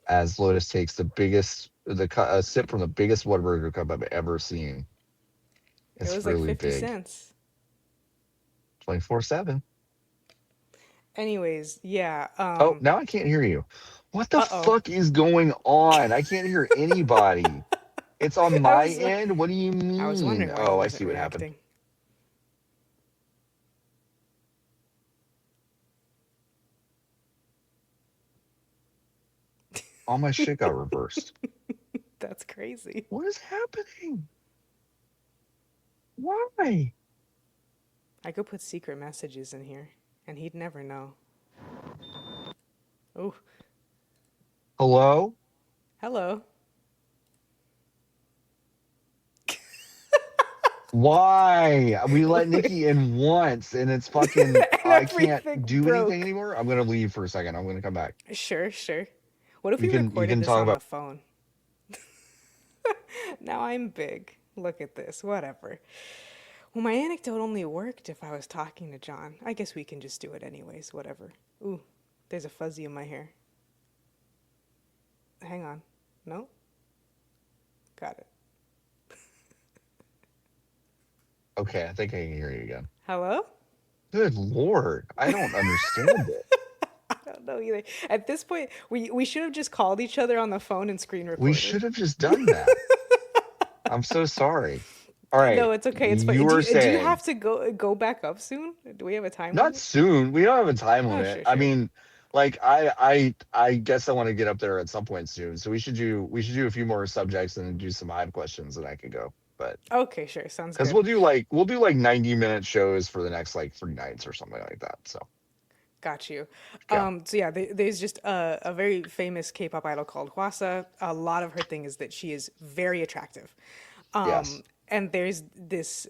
As Lotus takes a sip from the biggest Whataburger cup I've ever seen. It It's was like really 50 big. cents. 24/7. Anyways, yeah. Oh, now I can't hear you. What the Uh-oh. fuck is going on? I can't hear anybody. It's on I my was end. What do you I was mean? wondering why he Oh, I wasn't see what happened. reacting. All my shit got reversed. That's crazy. What is happening? Why? I could put secret messages in here and he'd never know. Oh, Hello? hello. Why? We let Nikki in once and it's fucking And I can't everything do anything broke. anymore. I'm gonna leave for a second. I'm gonna come back. Sure, sure. What if we You recorded can this talk on the about phone? Now I'm big. Look at this. Whatever. Well, my anecdote only worked if I was talking to John. I guess we can just do it anyways. Whatever. Ooh, there's a fuzzy in my hair. Hang on. No? Got it. okay, I think I can hear you again. Hello? Good lord. I don't understand it. I don't know either. At this point, we should have just called each other on the phone and screen We recorded. should have just done that. I'm so sorry. All right. No, it's okay. It's You fine. were Do you saying have to go back up soon? Do we have a time not limit? soon. We don't have a time Oh, limit. sure, I sure. mean, like I guess I want to get up there at some point soon. So we should do a few more subjects and do some live questions and I could go. But Okay, sure. Sounds because good. we'll do like 90-minute shows for the next like 3 nights or something like that. So Got you. yeah. So yeah, there's just a very famous K-pop idol called Hwasa. A lot of her thing is that she is very attractive. Yes. And there's this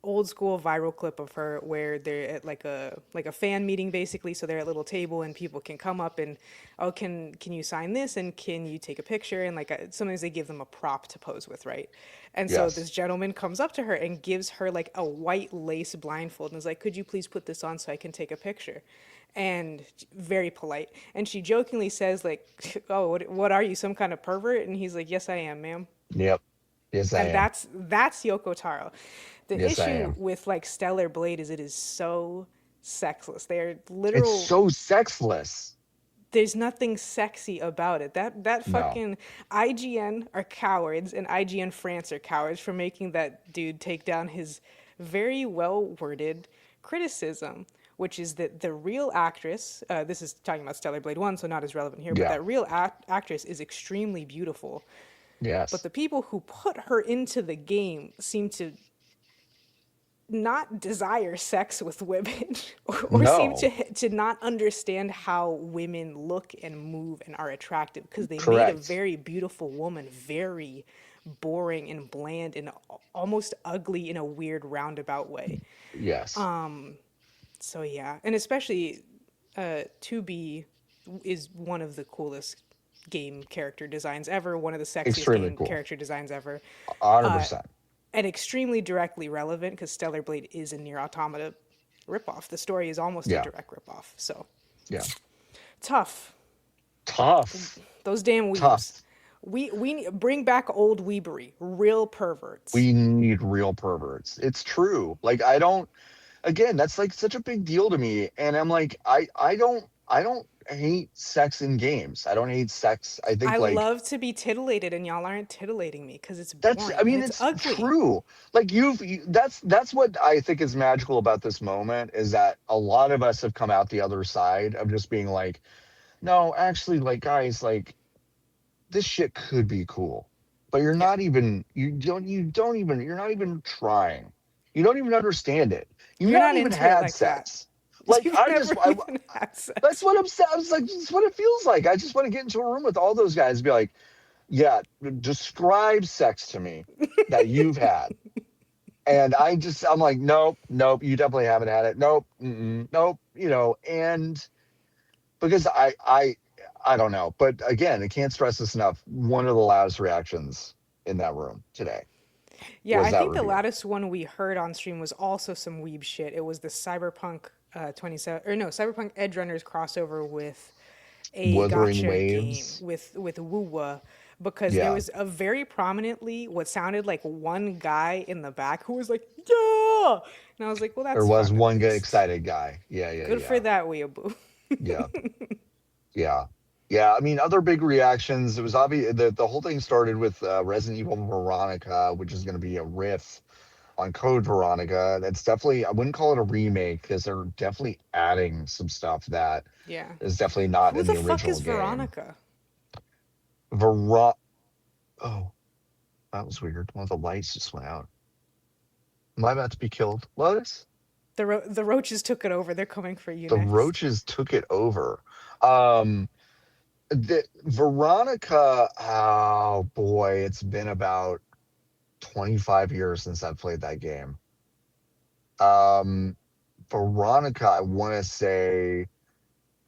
old school viral clip of her where they're at like a fan meeting basically, so they're at a little table and people can come up and, oh, can you sign this and can you take a picture, and sometimes they give them a prop to pose with, right? And so this Yes. gentleman comes up to her and gives her like a white lace blindfold and is like, could you please put this on so I can take a picture? And very polite, and she jokingly says like, oh, what are you, some kind of pervert? And he's like, yes I am, ma'am. Yep. Yes, I And am. that's Yoko Taro. The Yes, I issue am. with like Stellar Blade is it is so sexless. They're It's literal. so sexless. There's nothing sexy about it. That No. fucking IGN are cowards, and IGN France are cowards for making that dude take down his very well worded criticism, which is that the real actress, this is talking about Stellar Blade 1, so not as relevant here, but Yeah. that real actress is extremely beautiful. But Yes. the people who put her into the game seem to not desire sex with women, or seem No. to not understand how women look and move and are attractive, because they made a Correct. very beautiful woman very boring and bland and almost ugly in a weird roundabout way. Yes. So yeah, and especially 2B is one of the coolest game character designs ever, one of the sexiest Extremely game cool. character designs ever, 100%. and extremely directly relevant because Stellar Blade is a Nier Automata ripoff. The story is almost a Yeah. direct ripoff. So Yeah. tough. Tough. Those damn weebs. Tough. We bring back old weebery, real perverts. We need real perverts. It's true. Like I don't again, that's like such a big deal to me. And I'm like, I don't hate sex in games. I don't hate sex. I I think like love to be titillated, and y'all aren't titillating me because it's that's I boring and mean it's it's ugly. true. Like that's what I think is magical about this moment is that a lot of us have come out the other side of just being like, no, actually like guys, like this shit could be cool. But Yeah, you're not even trying. You don't even understand it. You've you're not not even into it had like that. sex. Like You've never even had that's sex. what I'm saying. I was like, this is what it feels like. I just want to get into a room with all those guys and be like, yeah, describe sex to me that you've had. And I'm like, nope, nope, you definitely haven't had it. Nope, nope, and because I don't know, but again, I can't stress this enough. One of the loudest reactions in that room today Yeah, was I that think the reveal. loudest one we heard on stream was also some weeb shit. It was the Cyberpunk 27, or no, Cyberpunk Edge Runners crossover with a Wuthering gotcha game waves. with Woowa, because there Yeah, was a very prominently what sounded like one guy in the back who was like, yeah, and I was like, well, there that's was fun at one good least. excited guy. Yeah, yeah, Good for yeah, that, weeaboo. yeah, yeah, yeah. I mean, other big reactions. It was obvious the whole thing started with Resident Evil Veronica, which is going to be a riff on Code Veronica. That's definitely, I wouldn't call it a remake because they're definitely adding some stuff that Yeah. is definitely not Who in the the fuck original is game. Veronica? Ver Oh, that was weird. One of the lights just went out. Am I about to be killed? Lotus? The roaches took it over. They're coming for you The next. roaches took it over. Um, the Veronica, oh boy, it's been about 25 years since I played that game. Um, Veronica, I want to say,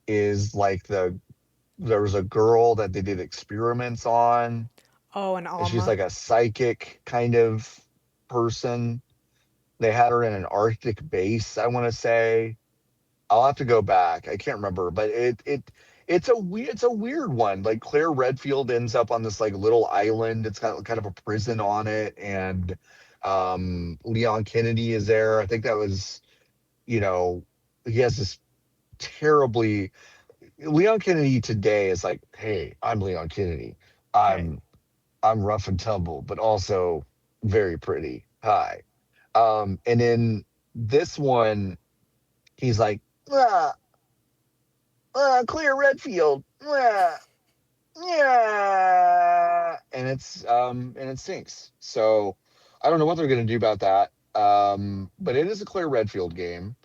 is like there was a girl that they did experiments on, Oh, and and she's Alma. like a psychic kind of person. They had her in an Arctic base, I want to say. I'll have to go back. I can't remember, but it's a weird one. Like Claire Redfield ends up on this like little island. It's got kind of a prison on it, and Leon Kennedy is there. I think that was, you know, he has this terribly Leon Kennedy today is like, hey, I'm Leon Kennedy. Right. I'm I'm rough and tumble, but also very pretty. Hi. And in this one, he's like, ah, Claire Redfield. Ah, yeah. And it stinks. So I don't know what they're gonna do about that. But it is a Claire Redfield game.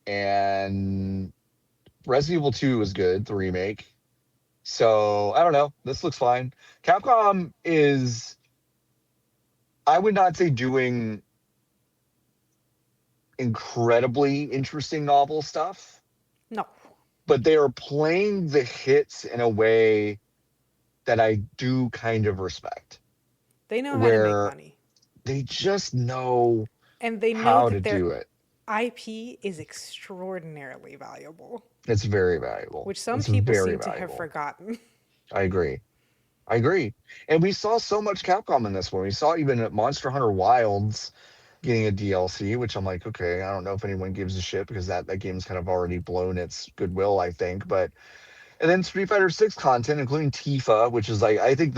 And Resident Evil 2 was good, the remake. So I don't know. This looks fine. Capcom is, I would not say doing incredibly interesting novel stuff, No, but they are playing the hits in a way that I do kind of respect, they know how to make where money, they just know and they know how to that their do it. IP is extraordinarily valuable, It's very valuable. which some It's people very seem to have valuable. forgotten. I agree. I agree. And we saw so much Capcom in this one. We saw even at Monster Hunter Wilds getting a DLC, which I'm like, okay, I don't know if anyone gives a shit because that game's kind of already blown its goodwill, I think. But and then Street Fighter 6 content, including Tifa, which is like I think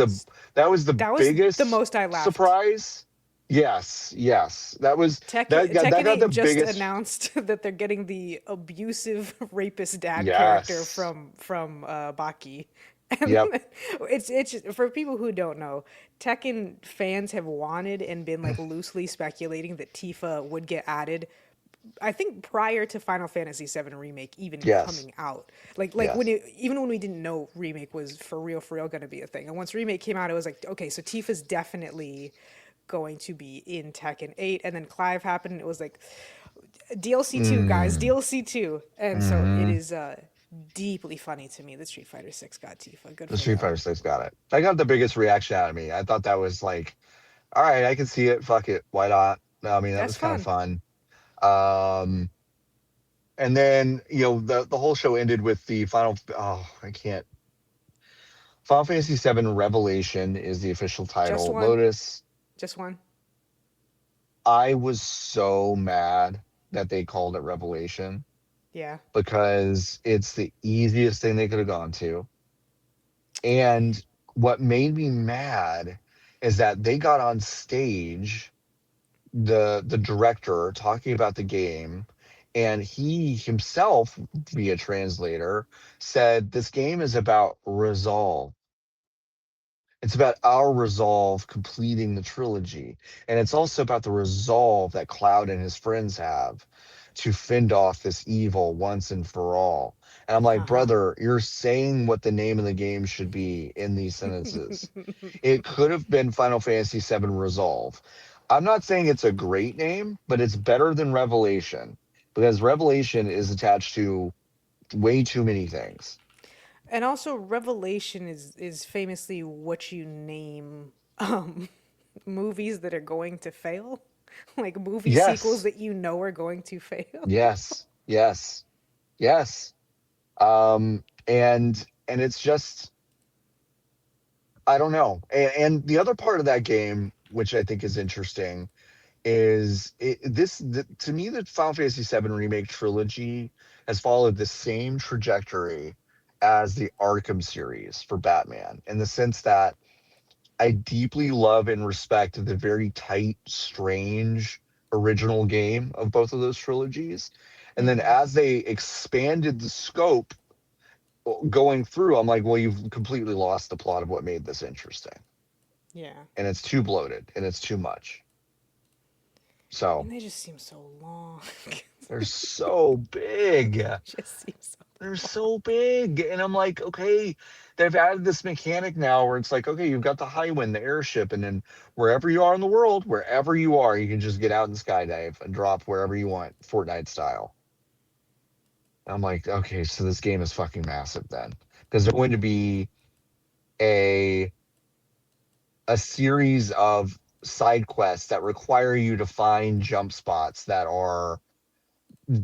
that was the That was the biggest most I laughed. surprise. Yes, yes. That Tekken got the 8 just biggest. announced that they're getting the abusive rapist dad character Yes. from Baki. And Yep. it's for people who don't know, Tekken fans have wanted and been like loosely speculating that Tifa would get added. I think prior to Final Fantasy VII remake even Yes. coming out, like when Yes. it, even when we didn't know remake was for real going to be a thing, and once remake came out, it was like okay, so Tifa's definitely going to be in Tekken 8, and then Clive happened, and it was like DLC 2, guys, Mm. DLC 2, and so it Hmm. is deeply funny to me that Street Fighter 6 got Tifa. Good The for Street them. Fighter 6 got it. I got the biggest reaction out of me. I thought that was like, all right, I can see it. Fuck it. Why not? I mean, that That's was kind of fun. fun. Um, and then, the whole show ended with the final. Oh, I can't. Final Fantasy VII Revelation is the official Just title. one, Lotus, just one. I was so mad that they called it Revelation Yeah. because it's the easiest thing they could have gone to. And what made me mad is that they got on stage, the director talking about the game, and he himself via translator said this game is about resolve. It's about our resolve completing the trilogy. And it's also about the resolve that Cloud and his friends have to fend off this evil once and for all. And I'm like, Uh huh. brother, you're saying what the name of the game should be in these sentences. It could have been Final Fantasy VII Resolve. I'm not saying it's a great name, but it's better than Revelation because Revelation is attached to way too many things. And also, Revelation is famously what you name um, movies that are going to fail, like movie sequels Yes, that you know are going to fail. yes, yes, yes. And it's just I don't know. And the other part of that game, which I think is interesting, is to me the Final Fantasy VII remake trilogy has followed the same trajectory as the Arkham series for Batman in the sense that I deeply love and respect the very tight, strange original game of both of those trilogies. And then Mm-hmm. as they expanded the scope going through, I'm like, well, you've completely lost the plot of what made this interesting. Yeah. And it's too bloated and it's too much. So And they just seem so long. they're so big. Just seem so. They're so big. And I'm like, okay, they've added this mechanic now where it's like, okay, you've got the Highwind, the airship, and then wherever you are in the world, wherever you are, you can just get out and skydive and drop wherever you want, Fortnite style. I'm like, okay, so this game is fucking massive then. Because there's going to be a series of side quests that require you to find jump spots that are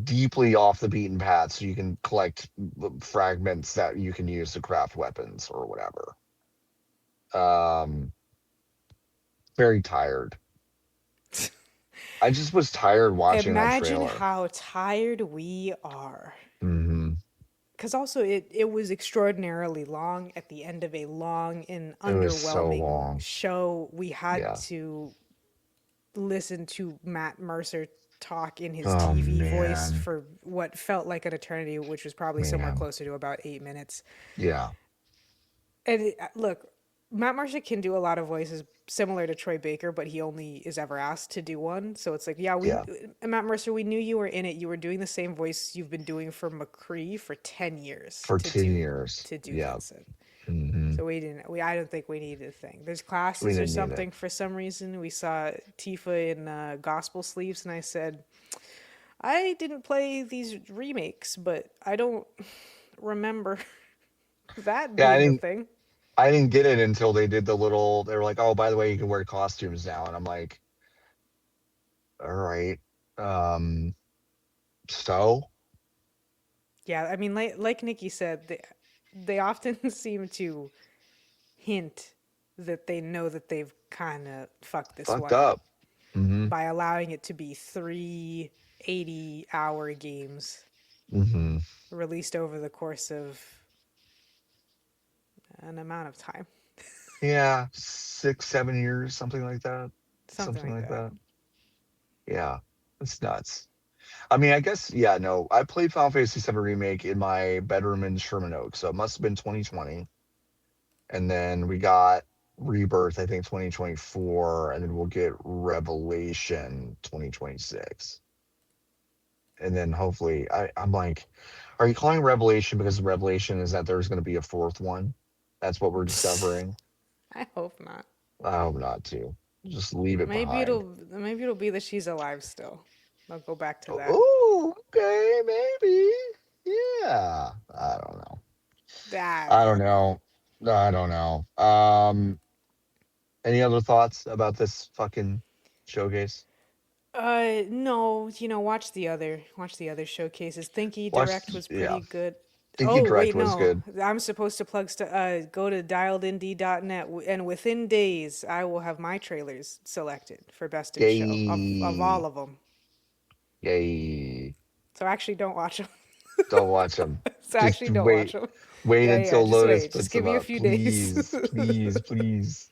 deeply off the beaten path so you can collect fragments that you can use to craft weapons or whatever. Um very tired. I just was tired watching that Imagine trailer. how tired we are. Hmm. Because also, it was extraordinarily long at the end of a long and It was so underwhelming long. show. We had Yeah. to listen to Matt Mercer talk in his Oh TV voice man. for what felt like an eternity, which was probably somewhere Man. closer to about 8 minutes. Yeah. And look, Matt Mercer can do a lot of voices similar to Troy Baker, but he only is ever asked to do one. So it's like, yeah, Yeah. Matt Mercer, we knew you were in it. You were doing the same voice you've been doing for McCree for 10 years For 10 years. to do Yeah. Vincent. Hmm. So I don't think we needed a thing. There's We classes or didn't need it. something for some reason. We saw Tifa in gospel sleeves, and I said, I didn't play these remakes, but I don't remember that Yeah, being a thing. I didn't get it until they did the little. They were like, "Oh, by the way, you can wear costumes now," and I'm like, "All right, um, so Yeah, I mean, like Nikki said, they often seem to hint that they know that they've kind of fucked this fucked one up up." Hmm. by allowing it to be 3 80-hour games Hmm. released over the course of an amount of time, Yeah, 6, 7 years, something like that. something Something like like that. that. Yeah, it's nuts. I mean, I guess yeah. No, I played Final Fantasy VII Remake in my bedroom in Sherman Oaks, so it must have been 2020. And then we got Rebirth, I think 2024, and then we'll get Revelation 2026. And then hopefully, I'm like, are you calling Revelation because Revelation is that there's going to be a fourth one? That's what we're discovering. I hope not. I hope not to. Just leave it behind. Maybe it'll be that she's alive still. I'll go back to that. Oh, okay, maybe. Yeah. I don't know. I I don't don't know. know. I don't know. Any other thoughts about this fucking showcase? No, watch the other showcases. Thinky Direct Watch, was yeah. pretty good. Thinking Oh, Direct wait, was no. good. I'm supposed to go to dialedindy.net, and within days, I will have my trailers selected for Best in Show of Yay. all of them. Yay. So actually, don't watch them. Don't watch them. So Just actually, don't watch wait. them. Wait Yeah, yeah, until just Lotus wait. Just puts give them me a up. few days. Please, please, please.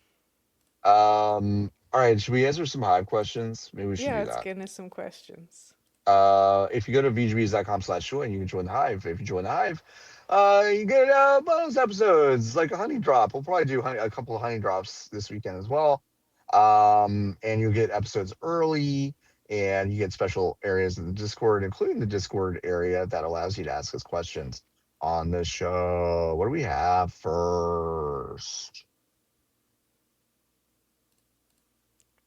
All right, should we answer some Hive questions? Maybe we should Yeah, do let's that. get into some questions. If you go to vgbees.com/join, you can join the Hive. If you join the Hive, you get bonus episodes like a honey drop. We'll probably do a couple of honey drops this weekend as well. And you get episodes early, and you get special areas in the Discord, including the Discord area that allows you to ask us questions on the show. What do we have first?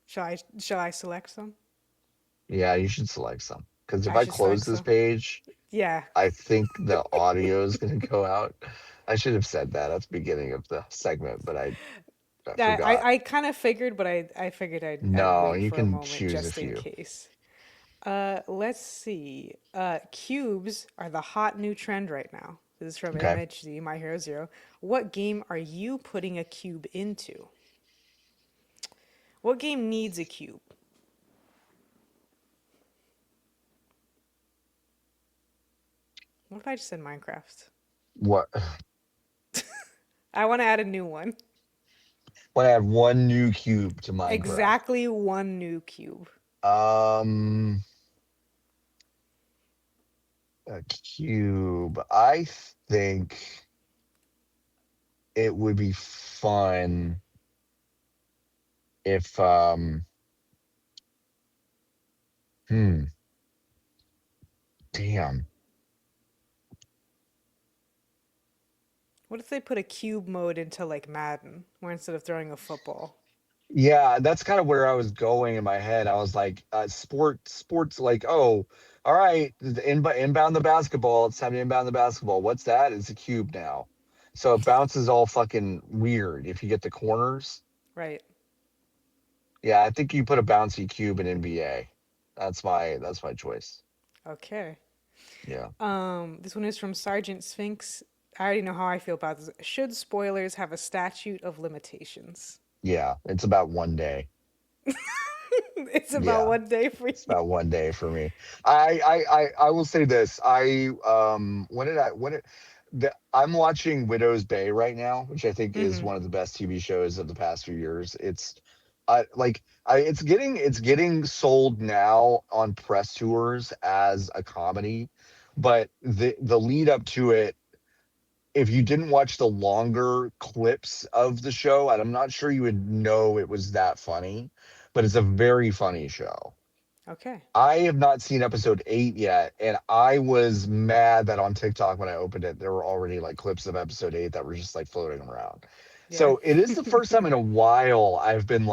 Shall I select some? Yeah, you should select some because if I I should close select this some. page, Yeah. I think the audio is going to go out. I should have said that at the beginning of the segment, but I forgot. I kind of figured, but I figured I'd No, wait you for a can moment choose a just in few. case. Let's see. Cubes are the hot new trend right now. This is from Okay. MHD, My Hero Zero. What game are you putting a cube into? What game needs a cube? What if I just said Minecraft? What? I want to add a new one. Want to add one new cube to Minecraft? Exactly one new cube. Um, a cube. I think it would be fun if hmm, damn. What if they put a cube mode into like Madden, where instead of throwing a football? Yeah, that's kind of where I was going in my head. I was like, sports, like, oh, all right, inbound the basketball. It's time to inbound the basketball. What's that? It's a cube now. So it bounces all fucking weird if you get the corners. Right. Yeah, I think you put a bouncy cube in NBA. That's my choice. Okay. Yeah. This one is from Sergeant Sphinx. I already know how I feel about this. Should spoilers have a statute of limitations? Yeah. It's about one day. It's about Yeah. one day for It's you. about one day for me. I will say this. I'm watching Widow's Bay right now, which I think is Mm-hmm. one of the best TV shows of the past few years. It's getting sold now on press tours as a comedy, but the lead up to it, if you didn't watch the longer clips of the show, and I'm not sure you would know it was that funny, but it's a very funny show. Okay. I have not seen episode 8 yet, and I was mad that on TikTok when I opened it, there were already like clips of episode 8 that were just like floating around. Yeah. So it is the first time in a while I've been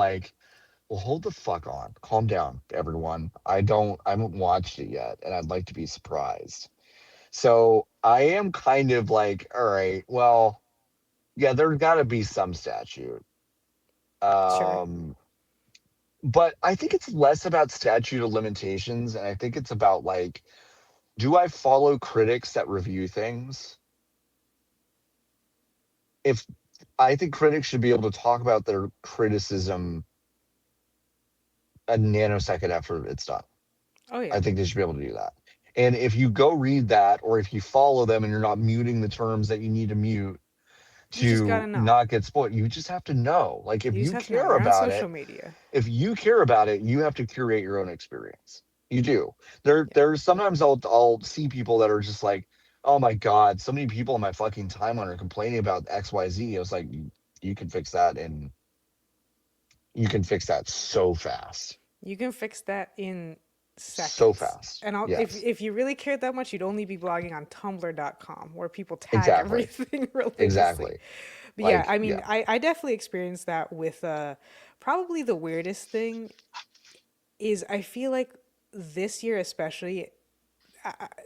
Well, hold the fuck on. Calm down, everyone. I haven't watched it yet, and I'd like to be surprised. So I am kind of like, all right, well, yeah, there's got to be some statute. Sure. Um, but I think it's less about statute of limitations, and I think it's about like, do I follow critics that review things? If I think critics should be able to talk about their criticism a nanosecond after it's done. Oh I yeah. think they should be able to do that. And if you go read that, or if you follow them and you're not muting the terms that you need to mute You just gotta to know. not get spoiled, you just have to know. Like if You just you have to know. care You're on about social it, media. if you care about it, you have to curate your own experience. You do. Yeah. There's sometimes I'll see people that are just like, oh my God, so many people on my fucking timeline are complaining about XYZ. I was like, you can fix that and you can fix that so fast. You can fix that in So seconds. fast. And Yes. if you really cared that much, you'd only be blogging on tumblr.com where people tag Exactly. everything religiously. Exactly. But yeah, Like, I yeah. mean, I definitely experienced that with probably the weirdest thing is I feel like this year especially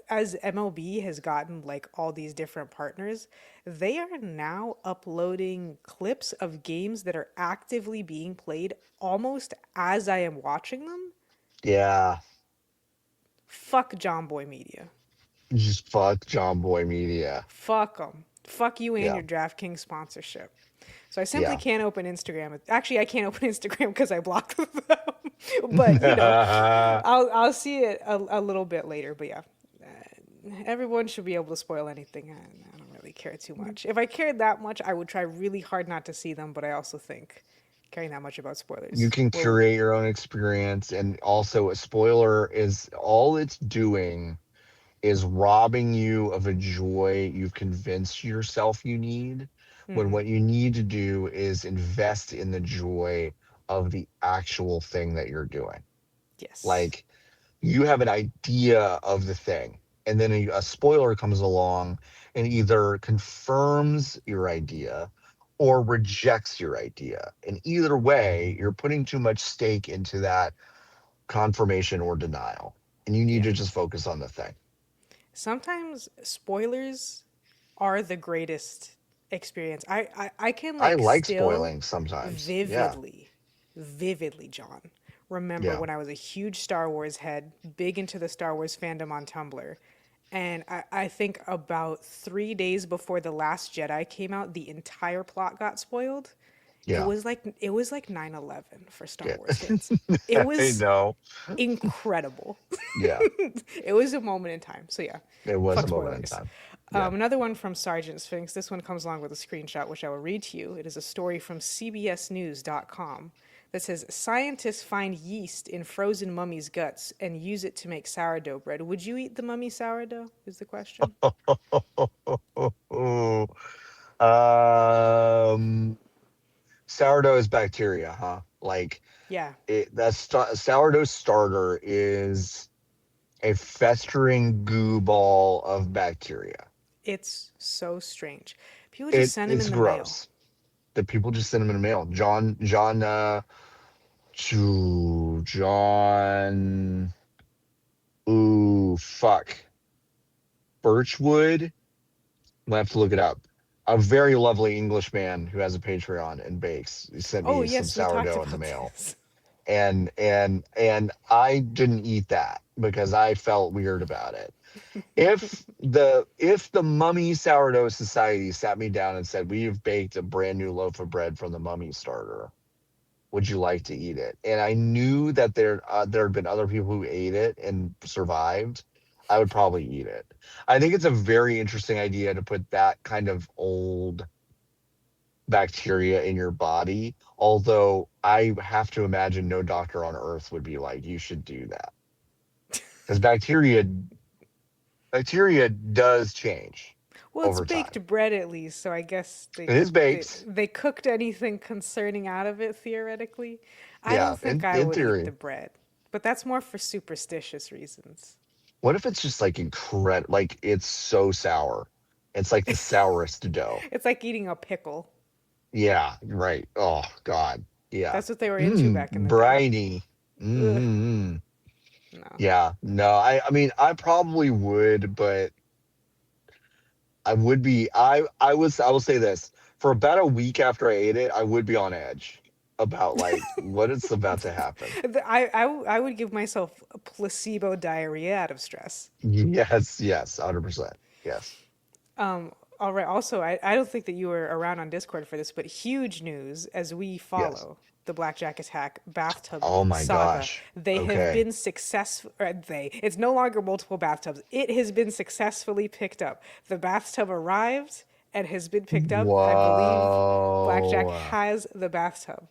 as MLB has gotten like all these different partners, they are now uploading clips of games that are actively being played almost as I am watching them. Yeah. Fuck John Boy Media. Just fuck John Boy Media. Fuck them. Fuck you and Yeah. your DraftKings sponsorship. So I simply Yeah. can't open Instagram. Actually, I can't open Instagram because I blocked them. But you know, I'll see it a little bit later. But yeah, everyone should be able to spoil anything. I don't really care too much. If I cared that much, I would try really hard not to see them. But I also think caring that much about You spoilers can will. curate your own experience. And also, a spoiler is all it's doing is robbing you of a joy you've convinced yourself you need, when Mm-hmm. what you need to do is invest in the joy of the actual thing that you're doing. Yes. Like, you have an idea of the thing, and then a spoiler comes along and either confirms your idea or rejects your idea. And either way, you're putting too much stake into that confirmation or denial, and you need Yeah. to just focus on the thing. Sometimes spoilers are the greatest experience. I can I like like still spoiling sometimes. Yeah. vividly, vividly, John, remember Yeah. when I was a huge Star Wars head, big into the Star Wars fandom on Tumblr. And I think about 3 days before The Last Jedi came out, the entire plot got spoiled. Yeah. It was like 9/11 for Star Yeah. Wars fans. It I was know. incredible. Yeah. It was a moment in time. So yeah, It was fuck a moment in spoilers. time. Yeah. Another one from Sergeant Sphinx. This one comes along with a screenshot, which I will read to you. It is a story from CBSNews.com that says scientists find yeast in frozen mummy's guts and use it to make sourdough bread. Would you eat the mummy sourdough? Is the question. um Sourdough is bacteria, huh? Like Yeah, sourdough starter is a festering goo ball of bacteria. it's so strange. People just send them It's in the mail. gross. The people just send them in the mail. John, ooh, fuck. Birchwood. I'll have to look it up. A very lovely English man who has a Patreon and bakes. He sent Oh me some yes, we talked sourdough in the about mail. this. And I didn't eat that because I felt weird about it. If the Mummy Sourdough Society sat me down and said, "We've baked a brand new loaf of bread from the Mummy starter. Would you like to eat it?" And I knew that there had been other people who ate it and survived, I would probably eat it. I think it's a very interesting idea to put that kind of old bacteria in your body. Although I have to imagine no doctor on earth would be like, you should do that. Because bacteria does change Well, it's over time. baked bread at least, so I guess It is baked. they cooked anything concerning out of it theoretically. I Yeah, don't think I in would eat the theory. bread, but that's more for superstitious reasons. What if it's just like incredible, like it's so sour? It's like the sourest dough. It's like eating a pickle. Yeah, right. Oh God. Yeah. That's what they were into back in the day. Briny. Ugh, Mm-hmm. no. Yeah. No, I mean, I probably would, but I would be I will say this. For about a week after I ate it, I would be on edge about like what is about to happen. I would give myself a placebo diarrhea out of stress. Yes, yes, 100%. Yes. All right. Also, I don't think that you were around on Discord for this, but huge news as we Yes. follow the Blackjack Attack bathtub Oh my saga. gosh. They have Okay. been successful. It's no longer multiple bathtubs. It has been successfully picked up. The bathtub arrived and has been picked up. I believe Blackjack Whoa. has the bathtub.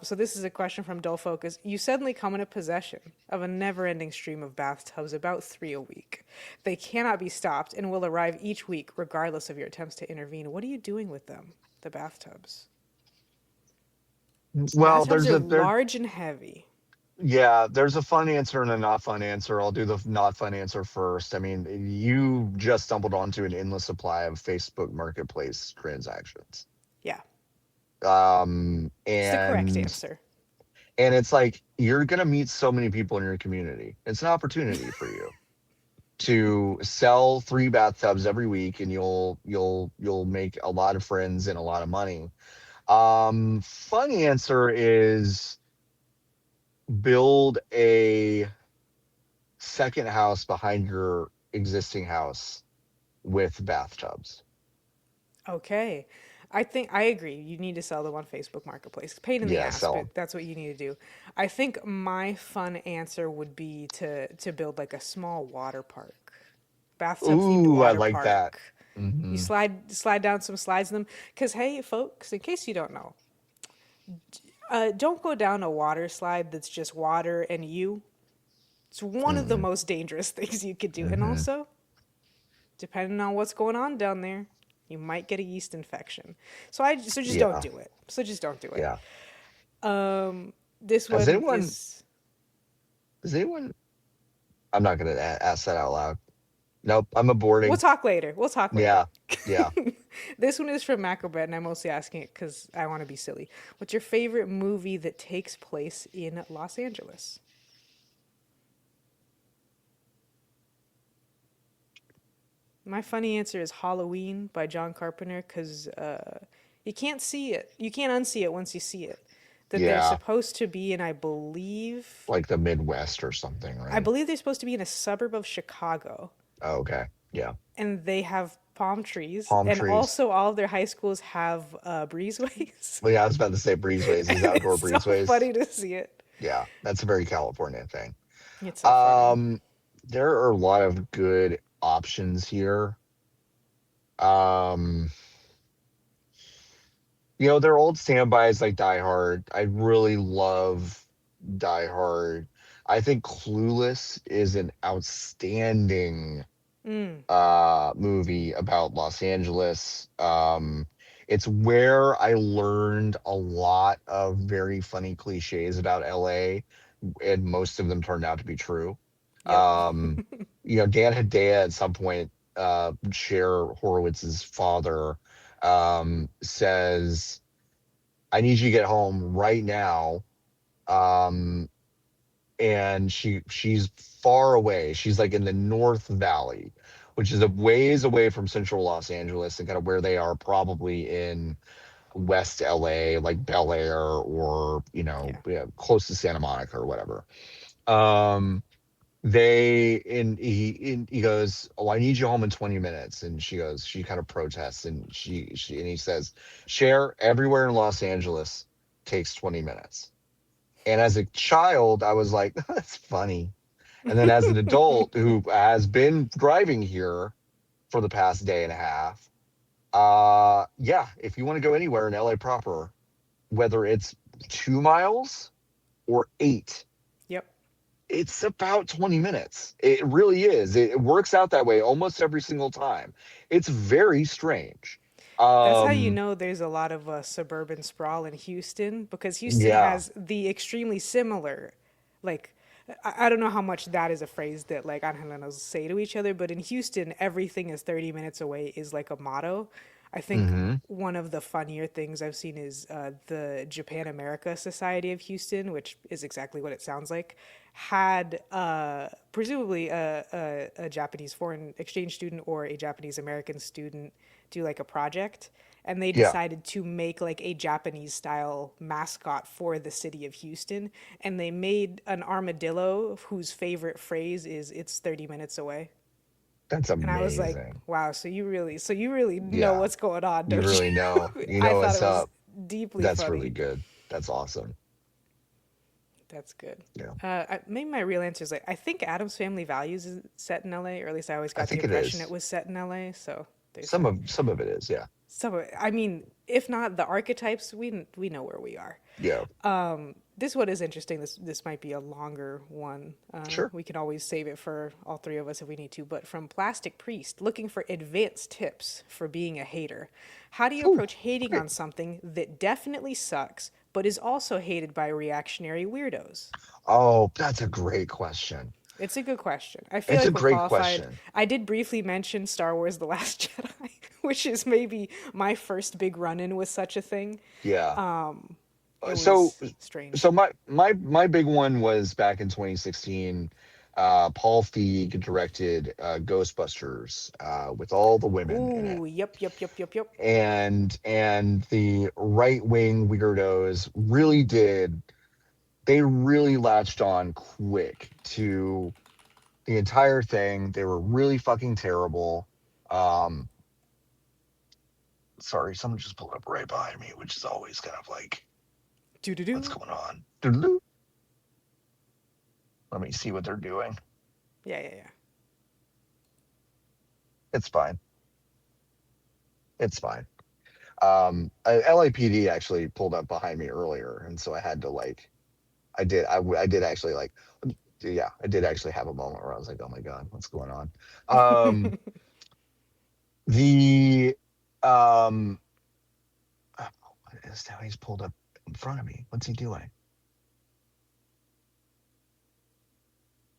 So this is a question from Dull Focus. You suddenly come into possession of a never-ending stream of bathtubs, about 3 a week. They cannot be stopped and will arrive each week, regardless of your attempts to intervene. What are you doing with them, the bathtubs? Well, Bathtubs there's are a there large and heavy. yeah, there's a fun answer and a not fun answer. I'll do the not fun answer first. I mean, you just stumbled onto an endless supply of Facebook Marketplace transactions. Yeah, Um, it's the correct and answer. and it's like you're gonna meet so many people in your community. It's an opportunity for you to sell 3 bathtubs every week, and you'll make a lot of friends and a lot of money. Fun answer is build a second house behind your existing house with bathtubs. Okay. I think I agree. You need to sell them on Facebook Marketplace. Pain in the Yeah, ass, sell but them. that's what you need to do. I think my fun answer would be to build like a small water park, bathtub themed Ooh, I water like that. park. You Hmm. slide down some slides in them. Cause hey, folks, in case you don't know, don't go down a water slide that's just water and you. It's one of the Hmm. most dangerous things you could do. And Hmm. also, depending on what's going on down there, you might get a yeast infection. So just don't Yeah, do it. So just don't do it. yeah. This Has one anyone? is Has anyone? I'm not gonna ask that out loud. Nope, I'm we'll aborting. talk later. We'll talk later. Yeah, yeah. This one is from Macrobet, and I'm mostly asking it because I want to be silly. What's your favorite movie that takes place in Los Angeles? My funny answer is Halloween by John Carpenter because you can't see it. You can't unsee it once you see it. That they're Yeah, supposed to be in, I believe. like the Midwest or something, I right? believe they're supposed to be in a suburb of Chicago, Oh, okay, yeah. and they have palm trees, Palm and trees. also all of their high schools have breezeways. Well, yeah, I was about to say breezeways. These outdoor It's so breezeways. funny to see it. Yeah, that's a very California thing. It's so funny. Um, there are a lot of good options here. Um, there are old standbys like Die Hard. I really love Die Hard. I think Clueless is an outstanding Mm, movie about Los Angeles. It's where I learned a lot of very funny cliches about LA, and most of them turned out to be true. yep. Dan Hedaya at some point, Cher Horowitz's father, says, "I need you to get home right now." Um, and she's far away. She's like in the North Valley, which is a ways away from central Los Angeles and kind of where they are probably in West LA, like Bel Air or, Yeah. yeah, close to Santa Monica or whatever. Um, he goes, "Oh, I need you home in 20 minutes." And she kind of protests, and and he says, "Share everywhere in Los Angeles takes 20 minutes." And as a child, I was like, "That's funny." And then as an adult who has been driving here for the past day and a half, yeah, if you want to go anywhere in LA proper, whether it's 2 miles or 8, Yep. it's about 20 minutes. It really is. It works out that way almost every single time. It's very strange. That's how you Um, know there's a lot of suburban sprawl in Houston because Houston yeah. has the extremely similar, like, I don't know how much that is a phrase that like Angelenos say to each other, but in Houston, everything is 30 minutes away is like a motto. I think Mm-hmm. one of the funnier things I've seen is the Japan America Society of Houston, which is exactly what it sounds like, had presumably a Japanese foreign exchange student or a Japanese American student do like a project. And they Yeah, decided to make like a Japanese style mascot for the city of Houston. And they made an armadillo whose favorite phrase is, "It's 30 minutes away." that's And I was like, amazing. wow, so you really know Yeah, what's going on, you don't really know. you? You I know thought it what's was up. deeply That's really funny. good. That's awesome. That's good. Yeah, Maybe my real answer is like, I think Adam's Family Values is set in LA, or at least I always I got the think it impression it is. was set in LA. So there's Some that. of it is. Yeah, So I mean, if not the archetypes, we know where we are. yeah. This one is interesting. This might be a longer one. Sure. We can always save it for all three of us if we need to. But from Plastic Priest, looking for advanced tips for being a hater. How do you Ooh, approach hating great. on something that definitely sucks, but is also hated by reactionary weirdos? Oh, that's a great question. It's a good question. I feel It's a like we're great qualified. question. I did briefly mention Star Wars: The Last Jedi, which is maybe my first big run-in with such a thing. Yeah. It So was strange. so my big one was back in 2016. Paul Feig directed Ghostbusters with all the women in it. Ooh, yep. And the right wing weirdos they really latched on quick to the entire thing. They were really fucking terrible. Um, sorry, someone just pulled up right behind me, which is always kind of like, Do do what's do. going on? Doodaloo. Let me see what they're doing. Yeah. It's fine. It's fine. LAPD actually pulled up behind me earlier, and so I had to like, I did actually like, yeah, I did actually have a moment where I was like, oh my god, what's going on? Um, the um, oh, what is now? He's pulled up in front of me. What's he doing?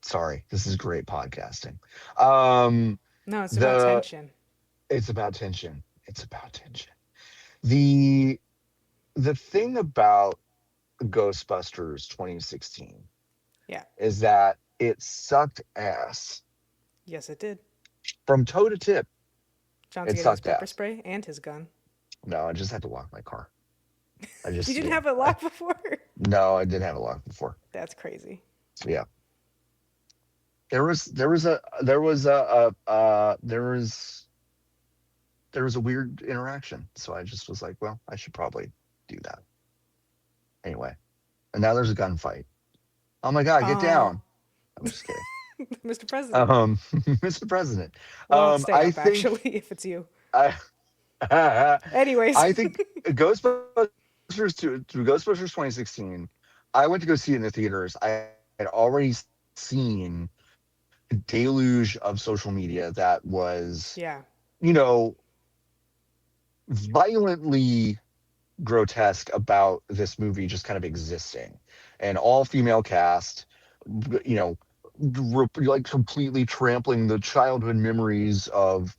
Sorry, this is great podcasting. Um, No, it's about the tension. it's about tension. It's about tension. The the thing about Ghostbusters 2016 Yeah. is that it sucked ass Yes, it did. from toe to tip. John's It getting his sucked pepper ass. spray and his gun. No, I just had to lock my car. I You just didn't yeah. have it locked before? No, I didn't have it locked before. That's crazy. Yeah, there was a weird interaction. So I just was like, well, I should probably do that anyway. And now there's a gunfight. Oh my god, get Oh, down! I'm just kidding. Mr. President. Mr. President. Well, stay I up think actually if it's you. I Anyways. I think Ghostbusters 2016. I went to go see it in the theaters. I had already seen a deluge of social media that was, Yeah. you know, violently grotesque about this movie just kind of existing. An all female cast, you know, like completely trampling the childhood memories of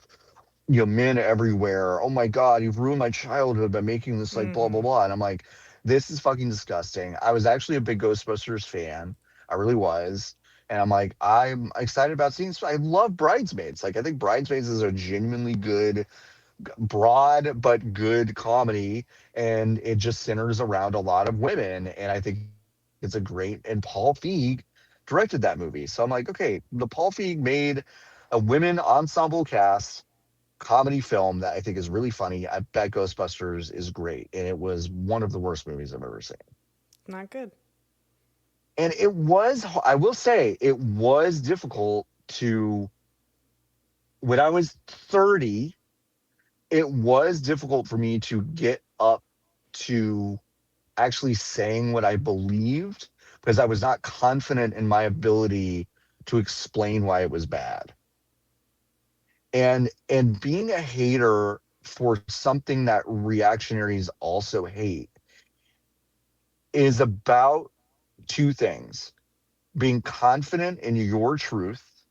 men everywhere. Oh my god, you've ruined my childhood by making this like blah blah Mm-hmm. blah. And I'm like, this is fucking disgusting. I was actually a big Ghostbusters fan. I really was. And I'm like, I'm excited about seeing I love Bridesmaids. Like I think Bridesmaids is a genuinely good, broad but good comedy, and it just centers around a lot of women. And I think it's a great, and Paul Feig directed that movie. So I'm like, okay, the Paul Feig made a women ensemble cast comedy film that I think is really funny. I bet Ghostbusters is great, and it was one of the worst movies I've ever seen. Not good. And it was, I will say, it was difficult to, when I was 30, it was difficult for me to get up to actually saying what I believed because I was not confident in my ability to explain why it was bad. And being a hater for something that reactionaries also hate is about two things: being confident in your truth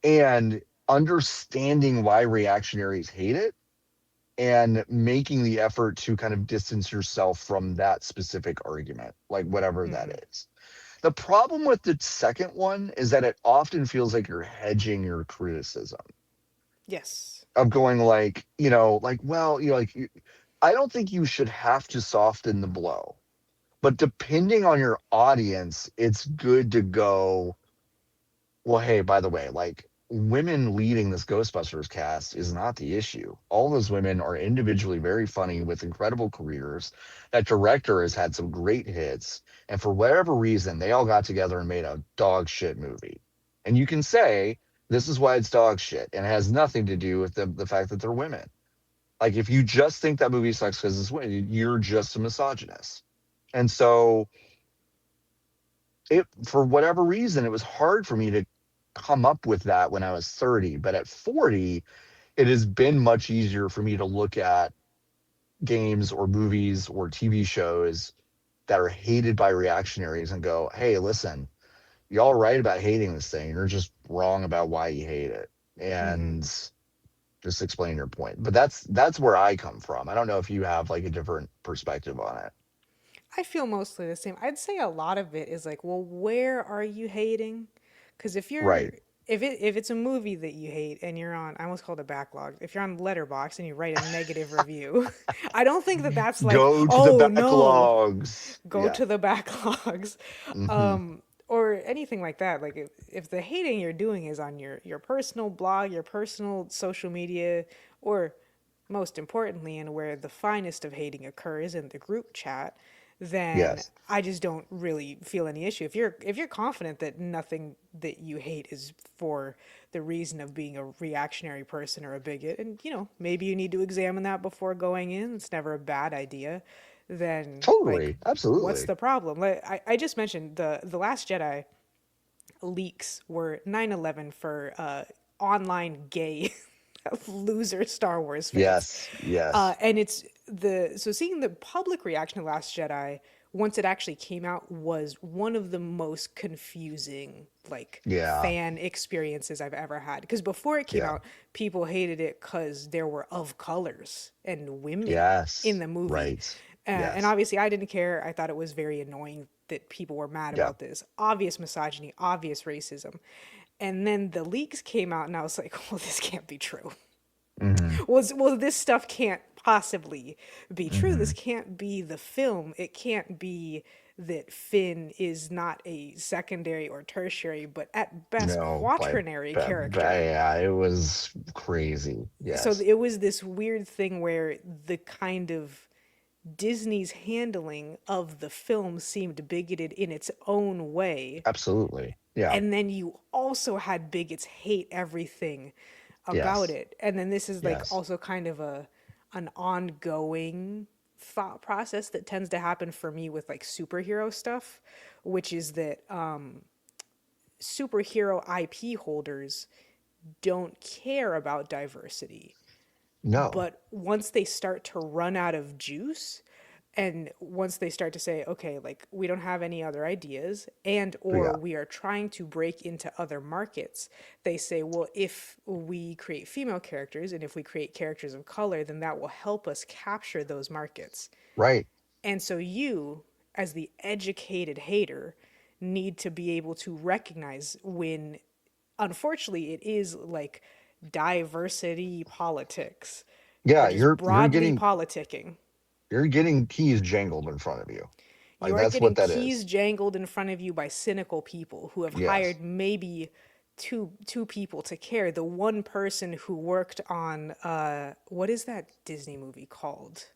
and understanding why reactionaries hate it, and making the effort to kind of distance yourself from that specific argument, like whatever Mm-hmm. that is. The problem with the second one is that it often feels like you're hedging your criticism Yes. of going like, like, well, I don't think you should have to soften the blow. But depending on your audience, it's good to go, well, hey, by the way, like women leading this Ghostbusters cast is not the issue. All those women are individually very funny with incredible careers. That director has had some great hits. And for whatever reason, they all got together and made a dog shit movie. And you can say, this is why it's dog shit. And it has nothing to do with the fact that they're women. Like, if you just think that movie sucks because it's women, you're just a misogynist. And so, for whatever reason, it was hard for me to come up with that when I was 30. But at 40, it has been much easier for me to look at games or movies or TV shows that are hated by reactionaries and go, hey, listen, y'all right about hating this thing. You're just wrong about why you hate it. Mm-hmm. And just explain your point. But that's where I come from. I don't know if you have like a different perspective on it. I feel mostly the same. I'd say a lot of it is like, well, where are you hating? Because Right. if it's a movie that you hate and you're on, I almost called it backlog. If you're on Letterbox and you write a negative review, I don't think that that's like, Go to the oh no, backlogs. go Yeah. to the backlogs, Hmm. or anything like that. Like if the hating you're doing is on your personal blog, your personal social media, or most importantly, and where the finest of hating occurs in the group chat, then Yes. I just don't really feel any issue. If you're confident that nothing that you hate is for the reason of being a reactionary person or a bigot, and maybe you need to examine that before going in. It's never a bad idea. Then like, Totally. what's Absolutely. the problem? Like I just mentioned the Last Jedi leaks were 9/11 for online gay loser Star Wars fans. Yes. Yes. And it's so seeing the public reaction to Last Jedi once it actually came out was one of the most confusing like Yeah. fan experiences I've ever had, because before it came Yeah. out people hated it because there were of colors and women in Yes. the movie, Right. and Yes. obviously I didn't care. I thought it was very annoying that people were mad Yeah. about this obvious misogyny, obvious racism. And then the leaks came out and I was like, well, this can't be true. Hmm. Well, this stuff can't possibly be true. This Hmm. can't be the film. It can't be that Finn is not a secondary or tertiary, but at best No, quaternary character. yeah, it was crazy. So Yes. it was this weird thing where the kind of Disney's handling of the film seemed bigoted in its own way. Absolutely. Yeah. And then you also had bigots hate everything about Yes. it. And then this is like Yes. also kind of a an ongoing thought process that tends to happen for me with like superhero stuff, which is that superhero IP holders don't care about diversity. No. But once they start to run out of juice, and once they start to say, okay, like we don't have any other ideas, and or Yeah. we are trying to break into other markets, they say, well, if we create female characters and if we create characters of color, then that will help us capture those markets. Right. And so you, as the educated hater, need to be able to recognize when, unfortunately, it is like diversity politics or Yeah, just you're broadly getting politicking. you're getting keys jangled in front of you. You Like are that's getting what that keys is. jangled in front of you by cynical people who have Yes. hired maybe two people to care. The one person who worked on what is that Disney movie called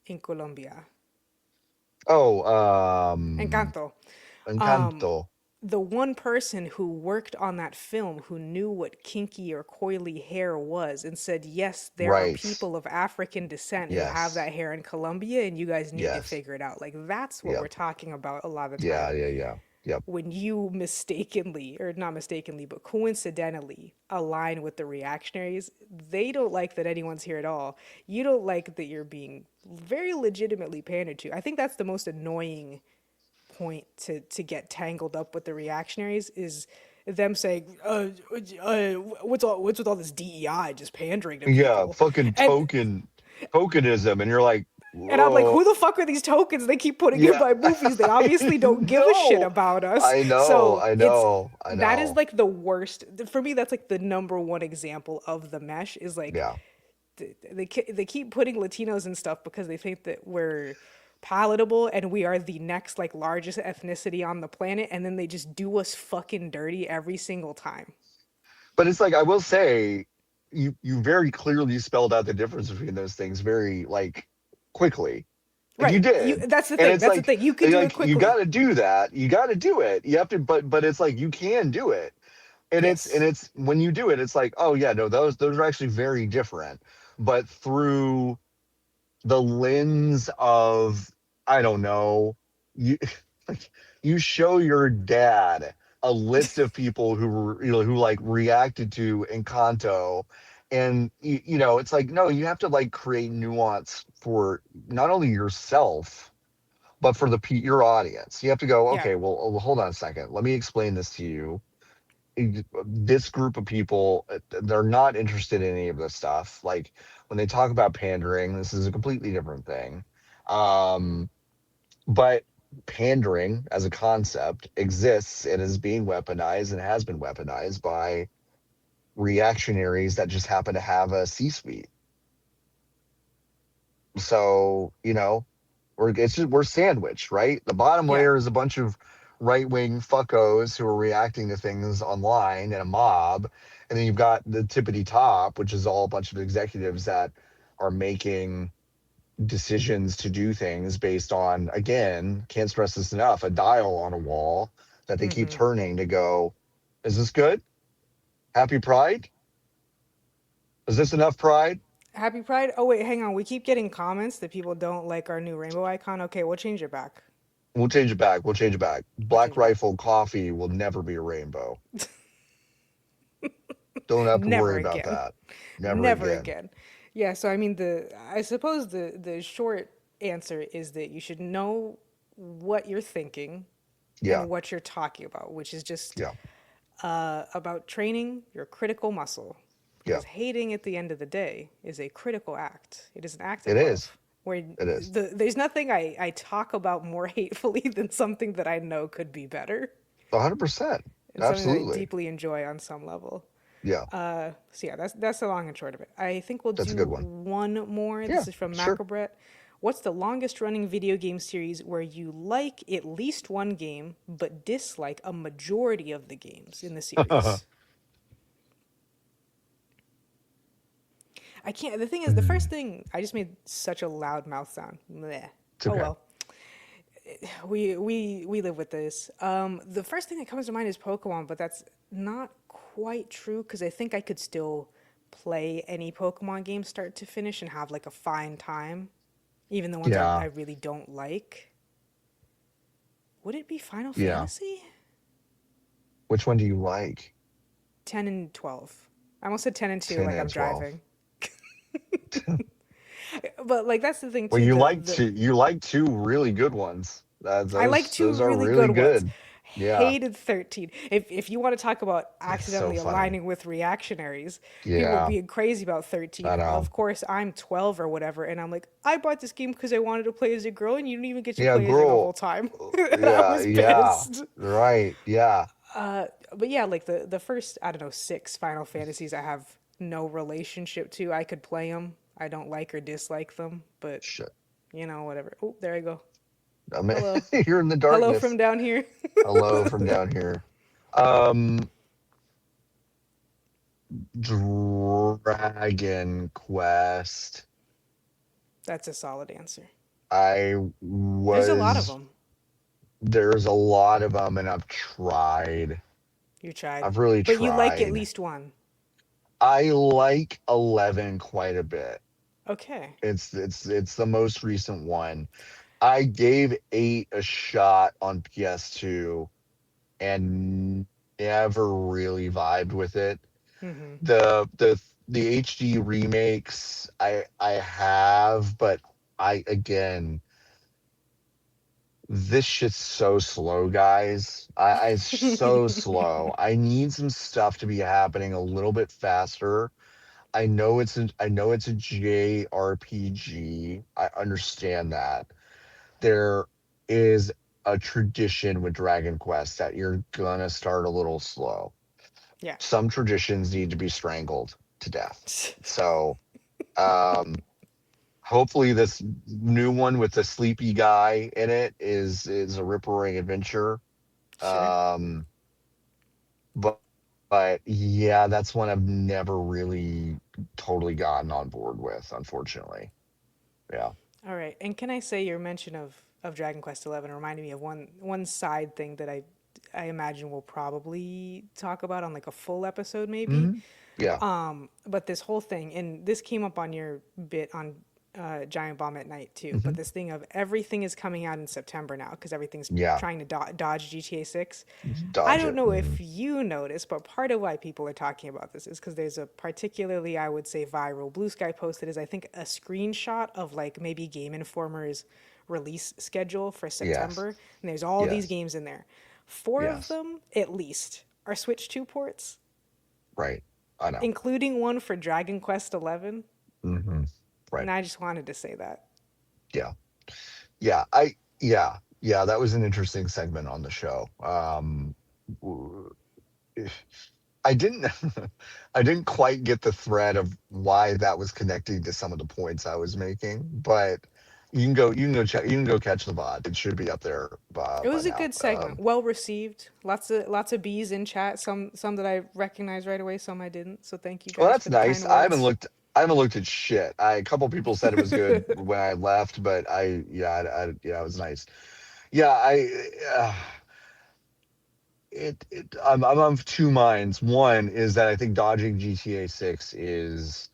in Colombia? Oh, Encanto. Encanto. The one person who worked on that film who knew what kinky or coily hair was and said, yes, there are Right. people of African descent who have Yes. that hair in Colombia and you guys need to Yes. figure it out. Like, that's what we're Yep. talking about a lot of the Yeah, time. yeah, yeah. Yep. When you mistakenly, or not mistakenly, but coincidentally align with the reactionaries, they don't like that anyone's here at all. You don't like that you're being very legitimately pandered to. I think that's the most annoying point to get tangled up with the reactionaries is them saying, what's with all this DEI just pandering to Yeah, people, fucking and tokenism, and you're like, I'm like, whoa, who the fuck are these tokens they keep putting in yeah, my movies? They I obviously don't give a shit know, about us. I know, So I it's know, I that is know. like the worst for me. That's like the number one example of the mesh is like Yeah, they keep putting Latinos and stuff because they think that we're palatable and we are the next like largest ethnicity on the planet, and then they just do us fucking dirty every single time. but it's like I will say, you very clearly spelled out the difference between those things very like quickly. Like you Right. You did. that's the And thing. it's That's the thing. You could do it you quickly. got to do that. You got to do it. You have to, but it's like you can do it. And Yes. it's when you do it, it's like, oh yeah, no, those are actually very different. But through the lens of, I don't know, you like you show your dad a list of people who were, who like reacted to Encanto, and it's like, no, you have to like create nuance for not only yourself but for your audience. You have to go, Yeah. okay, well, hold on a second, let me explain this to you. This group of people, they're not interested in any of this stuff. Like when they talk about pandering, this is a completely different thing. um but pandering as a concept exists and is being weaponized and has been weaponized by reactionaries that just happen to have a C-suite. So we're sandwiched, right? The bottom Yeah. layer is a bunch of right-wing fuckos who are reacting to things online in a mob, and then you've got the tippity top, which is all a bunch of executives that are making decisions to do things based on, again, can't stress this enough, a dial on a wall that they keep Mm-hmm. turning to go, is this good? Happy Pride? Is this enough pride? Happy Pride. Oh wait, hang on. We keep getting comments that people don't like our new rainbow icon. Okay, we'll change it back. We'll change it back. We'll change it back. We'll Black change it back. Rifle coffee will never be a rainbow. Don't have to Never worry about again. that. Never Never again. again. Yeah, so I mean I suppose the short answer is that you should know what you're thinking Yeah. and what you're talking about, which is just Yeah. about training your critical muscle. Yeah. Because hating at the end of the day is a critical act. It is an act It of is. love. Where It is. there's nothing I talk about more hatefully than something that I know could be better. 100%. It's something that I Absolutely. deeply enjoy on some level. Yeah. So yeah, that's the long and short of it. I think we'll That's a do good one. one more. Yeah. This is from Sure. Macrobret. What's the longest running video game series where you like at least one game but dislike a majority of the games in the series? I can't. The thing is, the first Mm, thing I just made such a loud mouth sound. Bleh. it's Oh okay. well, we live with this. The first thing that comes to mind is Pokemon, but that's not quite true because I think I could still play any Pokemon game start to finish and have like a fine time, even the ones I Yeah. really don't like. Would it be Final Yeah. Fantasy? Which one do you like? 10 and 12. I almost said 10 and 2 10 like and I'm 12. driving. But like that's the thing Well, too. The you like two really good ones. I like two Those are really really good ones. good. Yeah. Hated 13. If you want to talk about It's so accidentally funny. aligning with reactionaries, people Yeah. being crazy about 13. I know. Of course, I'm 12 or whatever, and I'm like, I bought this game because I wanted to play as a girl, and you didn't even get to Yeah, play as her the whole girl. time. And I Yeah, was yeah. pissed. Right. Yeah. But yeah, like the first, I don't know, six Final Fantasies I have no relationship to. I could play them. I don't like or dislike them, but Shit. whatever. Oh, there I go. I mean, Hello. you're in the Hello from darkness. down here. Hello from down here. Um, Dragon Quest. That's a solid answer. I There's a lot of was them. There's a lot of them, and I've tried. You tried. I've really But you like at tried. least one. I like 11 quite a bit. Okay. It's the most recent one. I gave 8 a shot on PS2 and never really vibed with it. Mm-hmm. The HD remakes I have, but I again This shit's so slow, guys. It's so slow. I need some stuff to be happening a little bit faster. I know it's a JRPG. I understand that. There is a tradition with Dragon Quest that you're gonna start a little slow. Yeah. Some traditions need to be strangled to death. So, um, hopefully this new one with the sleepy guy in it is a rip roaring adventure. Sure. Um, but yeah, that's one I've never really totally gotten on board with, unfortunately. Yeah. All right. And can I say your mention of Dragon Quest XI reminded me of one side thing that I imagine we'll probably talk about on like a full episode maybe. Hmm. Yeah. But this whole thing, and this came up on your bit on Giant Bomb at Night too. But Hmm. this thing of everything is coming out in September now because everything's Yeah. trying to dodge GTA 6. I Dodge don't it. know Hmm. if you noticed, but part of why people are talking about this is because there's a particularly, I would say, viral Blue Sky post that is, I think, a screenshot of like maybe Game Informer's release schedule for Yes. September. And there's all these Yes. games in there. Four of Yes. them, at least, are Switch 2 ports, Right. I know. including one for Dragon Quest 11. Hmm. Right. And I just wanted to say that. Yeah. Yeah. Yeah, that was an interesting segment on the show. W- I didn't I didn't quite get the thread of why that was connecting to some of the points I was making, but you can go check you can go catch the VOD. It should be up there It by was a now. good segment, well received. Lots of bees in chat. Some that I recognized right away, some I didn't. So thank you Well, guys that's for the nice. kind words. I haven't looked at shit. A couple people said it was good when I left, but yeah, it was nice. Yeah, I'm of two minds. One is that I think dodging GTA 6 is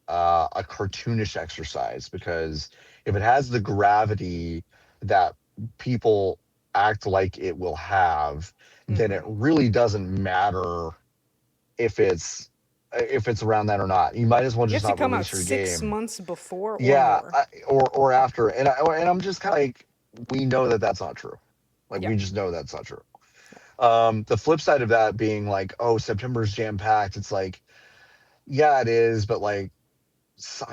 a cartoonish exercise because if it has the gravity that people act like it will have, then it Hmm. really doesn't matter if it's around that or not. You might as well You have just to not come out release your 6 game. months before or Yeah, more. or after. And I'm just kind of like, we know that that's not true. Like Yeah, we just know that's not true. The flip side of that being like, oh, September's jam packed. It's like, yeah, it is, but like, so,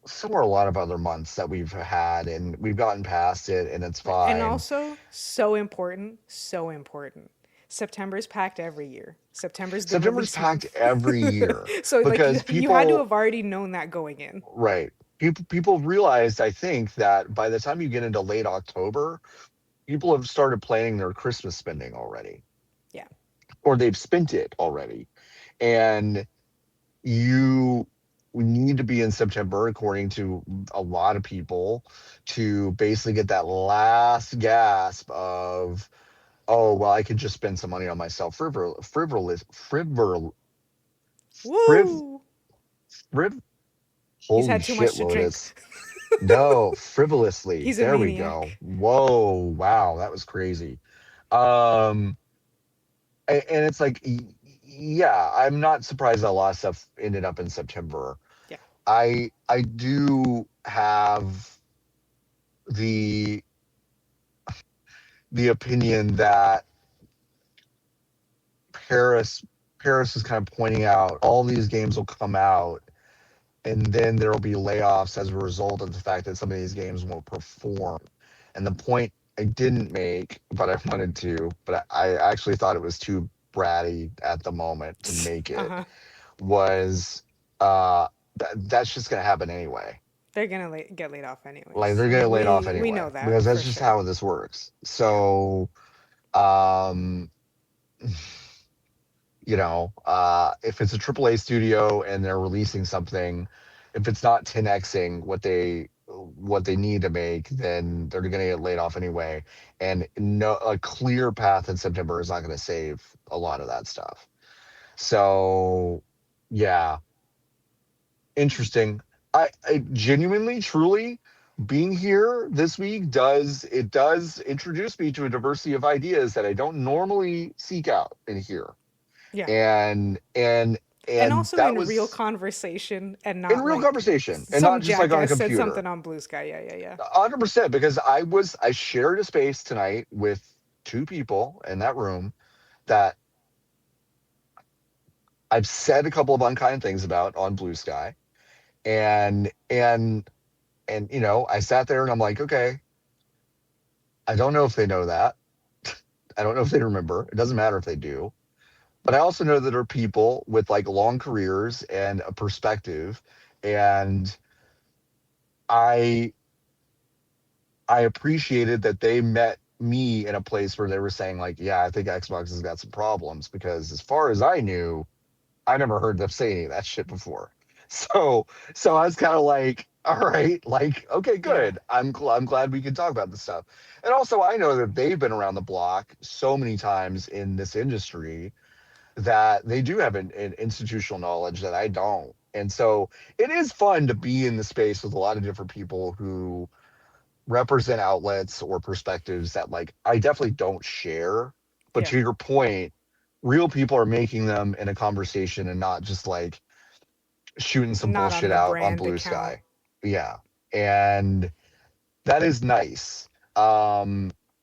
so are a lot of other months that we've had, and we've gotten past it, and it's right. And fine. also, so important, so important. September's packed every year. September's the September's release packed month. every year So like you because you had to people, have already known that going in. right? People realized, I think, that by the time you get into late October, people have started planning their Christmas spending already, Yeah. or they've spent it already, and you need to be in September, according to a lot of people, to basically get that last gasp of, oh, well, I could just spend some money on myself. Friv, Woo! friv, He's holy had too shit, much to drink. Lotus. No, frivolously. He's a There we maniac. go. Whoa, wow, that was crazy. Um, and it's like, yeah, I'm not surprised that a lot of stuff ended up in September. Yeah. I do have the opinion that Paris Paris is kind of pointing out all these games will come out and then there will be layoffs as a result of the fact that some of these games won't perform. And the point I didn't make, but I wanted to, but I actually thought it was too bratty at the moment to make Uh it, huh. was that's just going to happen anyway. They're gonna get laid off Like anyways. they're going to get laid off We anyway know that because that's for just sure. how this works. Yeah. So, um, if it's a AAA studio and they're releasing something, if it's not 10xing what they need to make, then they're going to get laid off anyway. And no, a clear path in September is not going to save a lot of that stuff. So, yeah, interesting. I genuinely, truly, being here this week does introduce me to a diversity of ideas that I don't normally seek out in here. Yeah. And And And also that in real was conversation and in not real like conversation and some not just like on a jackass said computer. something on Blue Sky. Yeah, yeah, yeah. 100%, because I shared a space tonight with two people in that room that I've said a couple of unkind things about on Blue Sky. And I sat there and I'm like, okay, I don't know if they know that. I don't know if they remember. It doesn't matter if they do. But I also know that there are people with like long careers and a perspective. And I I appreciated that they met me in a place where they were saying, like, yeah, I think Xbox has got some problems, because as far as I knew, I never heard them say any of that shit before. So so I was kind of like, all right, like, okay, Yeah. good. I'm glad we can talk about this stuff. And also I know that they've been around the block so many times in this industry that they do have an institutional knowledge that I don't. And so it is fun to be in the space with a lot of different people who represent outlets or perspectives that, like, I definitely don't share. But Yeah. to your point, real people are making them in a conversation and not just like shooting some Not on bullshit the out on brand Blue account. Sky. Yeah. And that is nice.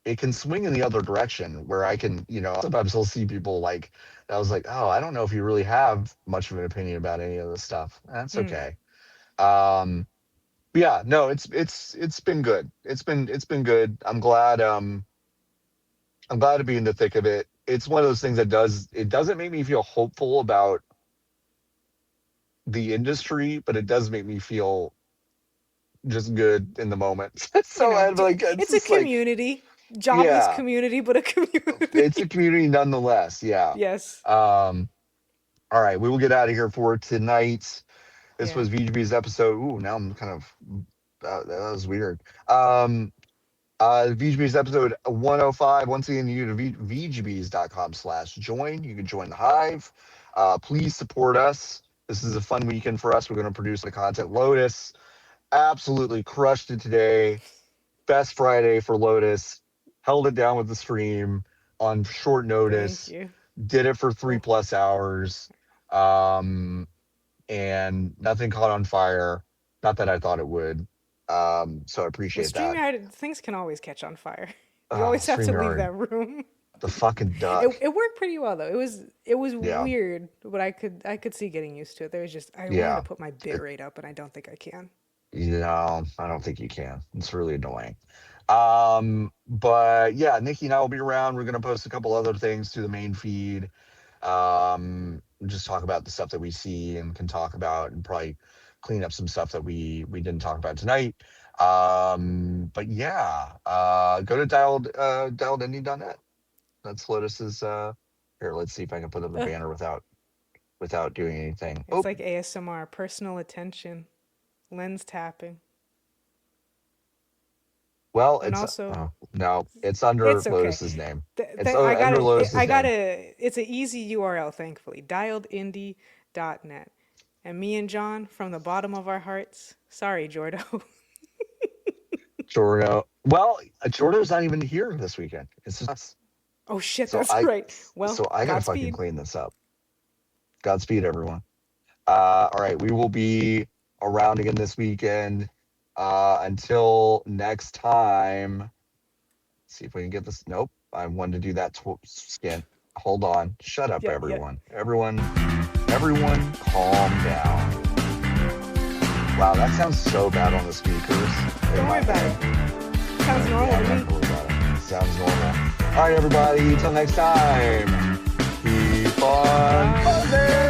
It can swing in the other direction where I can, sometimes I'll see people like, I was like, oh, I don't know if you really have much of an opinion about any of this stuff. That's Mm. okay. Um, but yeah, no, it's been good. It's been good. I'm glad to be in the thick of it. It's one of those things that it doesn't make me feel hopeful about the industry, but it does make me feel just good in the moment. You So know, I'm like, it's it's a just like, community, jobless yeah, community, but a it's a community. community nonetheless. Yeah. Yes. Um, all right, we will get out of here for tonight. This Yeah. was VGB's episode. Ooh, now I'm kind of that was weird. VGB's episode 105. Once again, you go to vgbs.com/join. You can join the hive. Please support us. This is a fun weekend for us. We're going to produce the content. Lotus absolutely crushed it today. Best Friday for Lotus. Held it down with the stream on short Thank notice. you. Did it for three Well, plus hours. Um, and nothing caught on fire. Not that I thought it would. So I with appreciate that. StreamYard, things can always catch on fire. You always have to leave StreamYard, that room. the fucking It, duck. it worked pretty well though. It was Yeah, weird, but I could see getting used to it. There was just I wanted to yeah. put my bit rate up, and I don't think I can. I don't think you can. It's really annoying. But yeah, Nikki and I will be around. We're gonna post a couple other things to the main feed. Just talk about the stuff that we see and can talk about, and probably clean up some stuff that we didn't talk about tonight. But yeah, go to dialedindie.net. That's Lotus's. Here, let's see if I can put up the Ugh, banner without doing anything. it's Oh, like ASMR, personal attention, lens tapping, well, and it's also no, it's under it's okay. Lotus's name. Th- It's th- I got under a, I Lotus's got name. a. It's an easy URL, thankfully. Dialedindie.net. And me and John, from the bottom of our hearts, sorry, Jordo. Jordo. Well, Jordo's not even here this weekend. It's just us. Oh shit, So that's right. Well, I gotta fucking Godspeed. clean this up. Godspeed, everyone. All right, we will be around again this weekend. Until next time. Let's see if we can get this. Nope, I wanted to do that skin. Hold on. Shut up, Yeah, yeah. everyone. Everyone, calm down. Wow, that sounds so bad on the speakers. Don't worry about it. Sounds normal Yeah, I'm to not me. gonna worry about it. Sounds normal. All right, everybody. Until next time. Keep on buzzing.